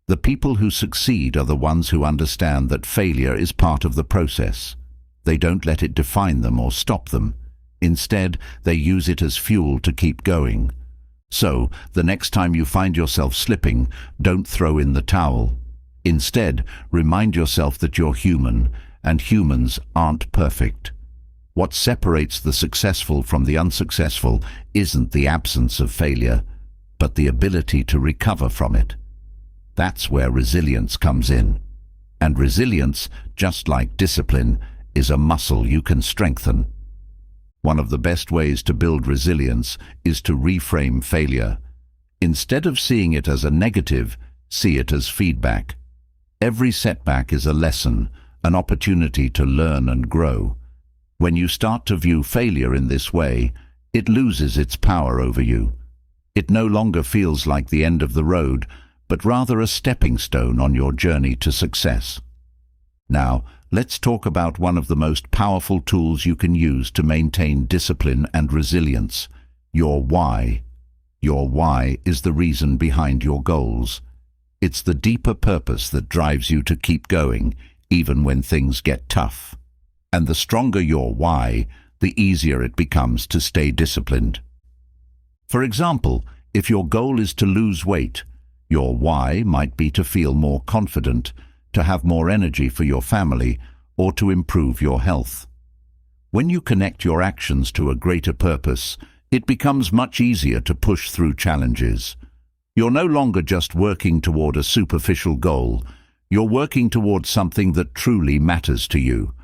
The people who succeed are the ones who understand that failure is part of the process. They don't let it define them or stop them. Instead, they use it as fuel to keep going. So, the next time you find yourself slipping, don't throw in the towel. Instead, remind yourself that you're human, and humans aren't perfect. What separates the successful from the unsuccessful isn't the absence of failure, but the ability to recover from it. That's where resilience comes in. And resilience, just like discipline, is a muscle you can strengthen. One of the best ways to build resilience is to reframe failure. Instead of seeing it as a negative, see it as feedback. Every setback is a lesson, an opportunity to learn and grow. When you start to view failure in this way, it loses its power over you. It no longer feels like the end of the road, but rather a stepping stone on your journey to success. Now, let's talk about one of the most powerful tools you can use to maintain discipline and resilience: Your why. Your why is the reason behind your goals. It's the deeper purpose that drives you to keep going, even when things get tough. And the stronger your why, the easier it becomes to stay disciplined. For example, if your goal is to lose weight, your why might be to feel more confident, to have more energy for your family, or to improve your health. When you connect your actions to a greater purpose, it becomes much easier to push through challenges. You're no longer just working toward a superficial goal, you're working towards something that truly matters to you.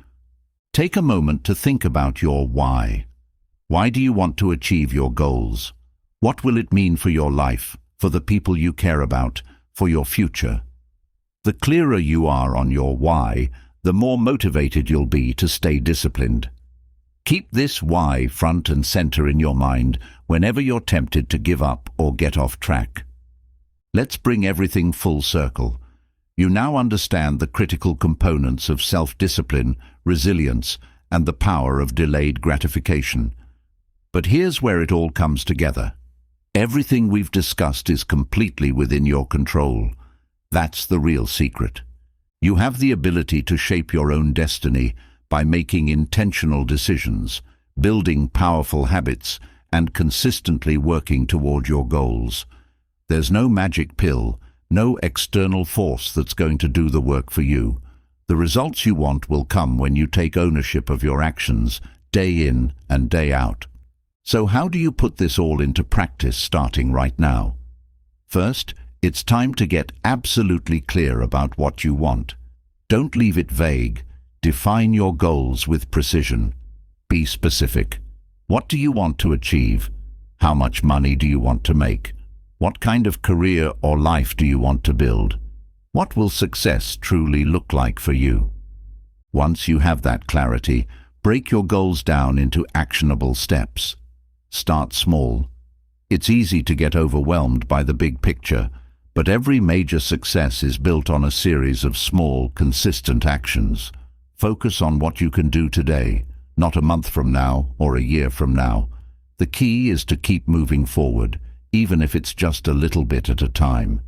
Take a moment to think about your why. Why do you want to achieve your goals? What will it mean for your life, for the people you care about, for your future? The clearer you are on your why, the more motivated you'll be to stay disciplined. Keep this why front and center in your mind whenever you're tempted to give up or get off track. Let's bring everything full circle. You now understand the critical components of self-discipline, resilience, and the power of delayed gratification. But here's where it all comes together. Everything we've discussed is completely within your control. That's the real secret. You have the ability to shape your own destiny by making intentional decisions, building powerful habits, and consistently working toward your goals. There's no magic pill, no external force that's going to do the work for you. The results you want will come when you take ownership of your actions, day in and day out. So how do you put this all into practice starting right now? First, it's time to get absolutely clear about what you want. Don't leave it vague. Define your goals with precision. Be specific. What do you want to achieve? How much money do you want to make? What kind of career or life do you want to build? What will success truly look like for you? Once you have that clarity, break your goals down into actionable steps. Start small. It's easy to get overwhelmed by the big picture, but every major success is built on a series of small, consistent actions. Focus on what you can do today, not a month from now or a year from now. The key is to keep moving forward, even if it's just a little bit at a time.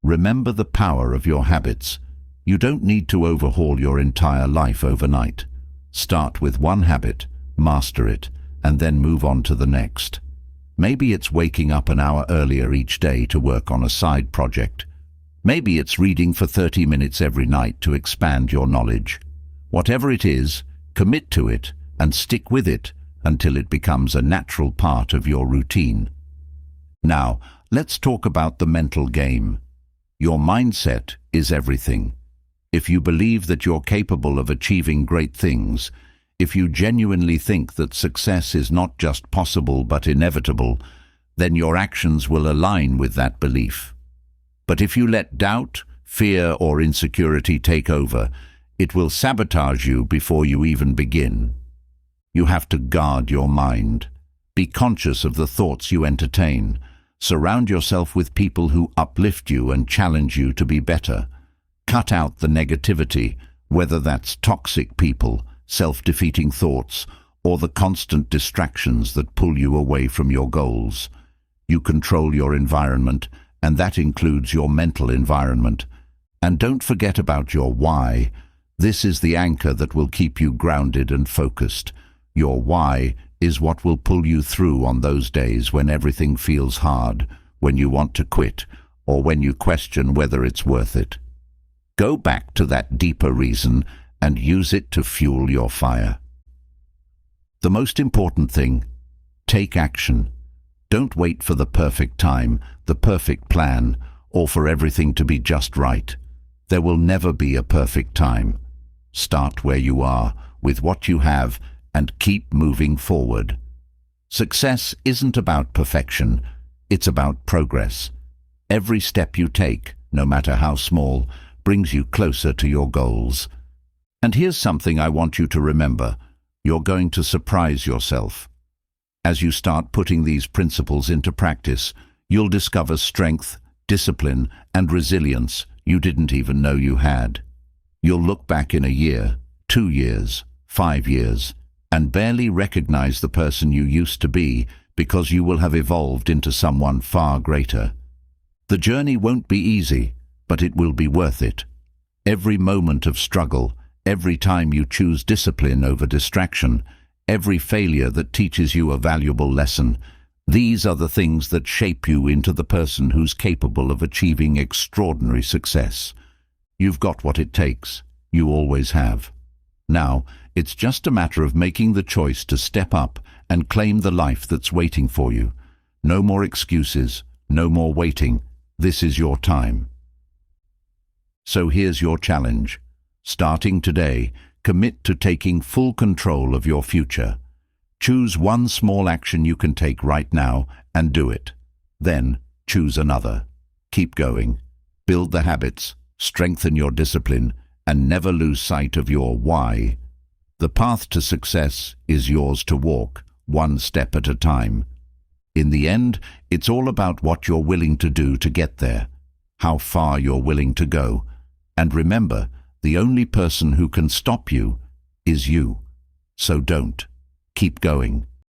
Remember the power of your habits. You don't need to overhaul your entire life overnight. Start with one habit, master it, and then move on to the next. Maybe it's waking up an hour earlier each day to work on a side project. Maybe it's reading for 30 minutes every night to expand your knowledge. Whatever it is, commit to it and stick with it until it becomes a natural part of your routine. Now, let's talk about the mental game. Your mindset is everything. If you believe that you're capable of achieving great things, if you genuinely think that success is not just possible but inevitable, then your actions will align with that belief. But if you let doubt, fear, or insecurity take over, it will sabotage you before you even begin. You have to guard your mind. Be conscious of the thoughts you entertain. Surround yourself with people who uplift you and challenge you to be better. Cut out the negativity, whether that's toxic people, self-defeating thoughts, or the constant distractions that pull you away from your goals. You control your environment, and that includes your mental environment. And don't forget about your why. This is the anchor that will keep you grounded and focused. Your why is what will pull you through on those days when everything feels hard, when you want to quit, or when you question whether it's worth it. Go back to that deeper reason and use it to fuel your fire. The most important thing, take action. Don't wait for the perfect time, the perfect plan, or for everything to be just right. There will never be a perfect time. Start where you are, with what you have, and keep moving forward. Success isn't about perfection, it's about progress. Every step you take, no matter how small, brings you closer to your goals. And here's something I want you to remember. You're going to surprise yourself. As you start putting these principles into practice, you'll discover strength, discipline, and resilience you didn't even know you had. You'll look back in a year, 2 years, 5 years, and barely recognize the person you used to be because you will have evolved into someone far greater. The journey won't be easy, but it will be worth it. Every moment of struggle, every time you choose discipline over distraction, every failure that teaches you a valuable lesson, these are the things that shape you into the person who's capable of achieving extraordinary success. You've got what it takes. You always have. Now, it's just a matter of making the choice to step up and claim the life that's waiting for you. No more excuses, no more waiting. This is your time. So here's your challenge. Starting today, commit to taking full control of your future. Choose one small action you can take right now and do it. Then choose another. Keep going. Build the habits, strengthen your discipline, and never lose sight of your why. The path to success is yours to walk, one step at a time. In the end, it's all about what you're willing to do to get there, how far you're willing to go. And remember, the only person who can stop you is you. So don't. Keep going.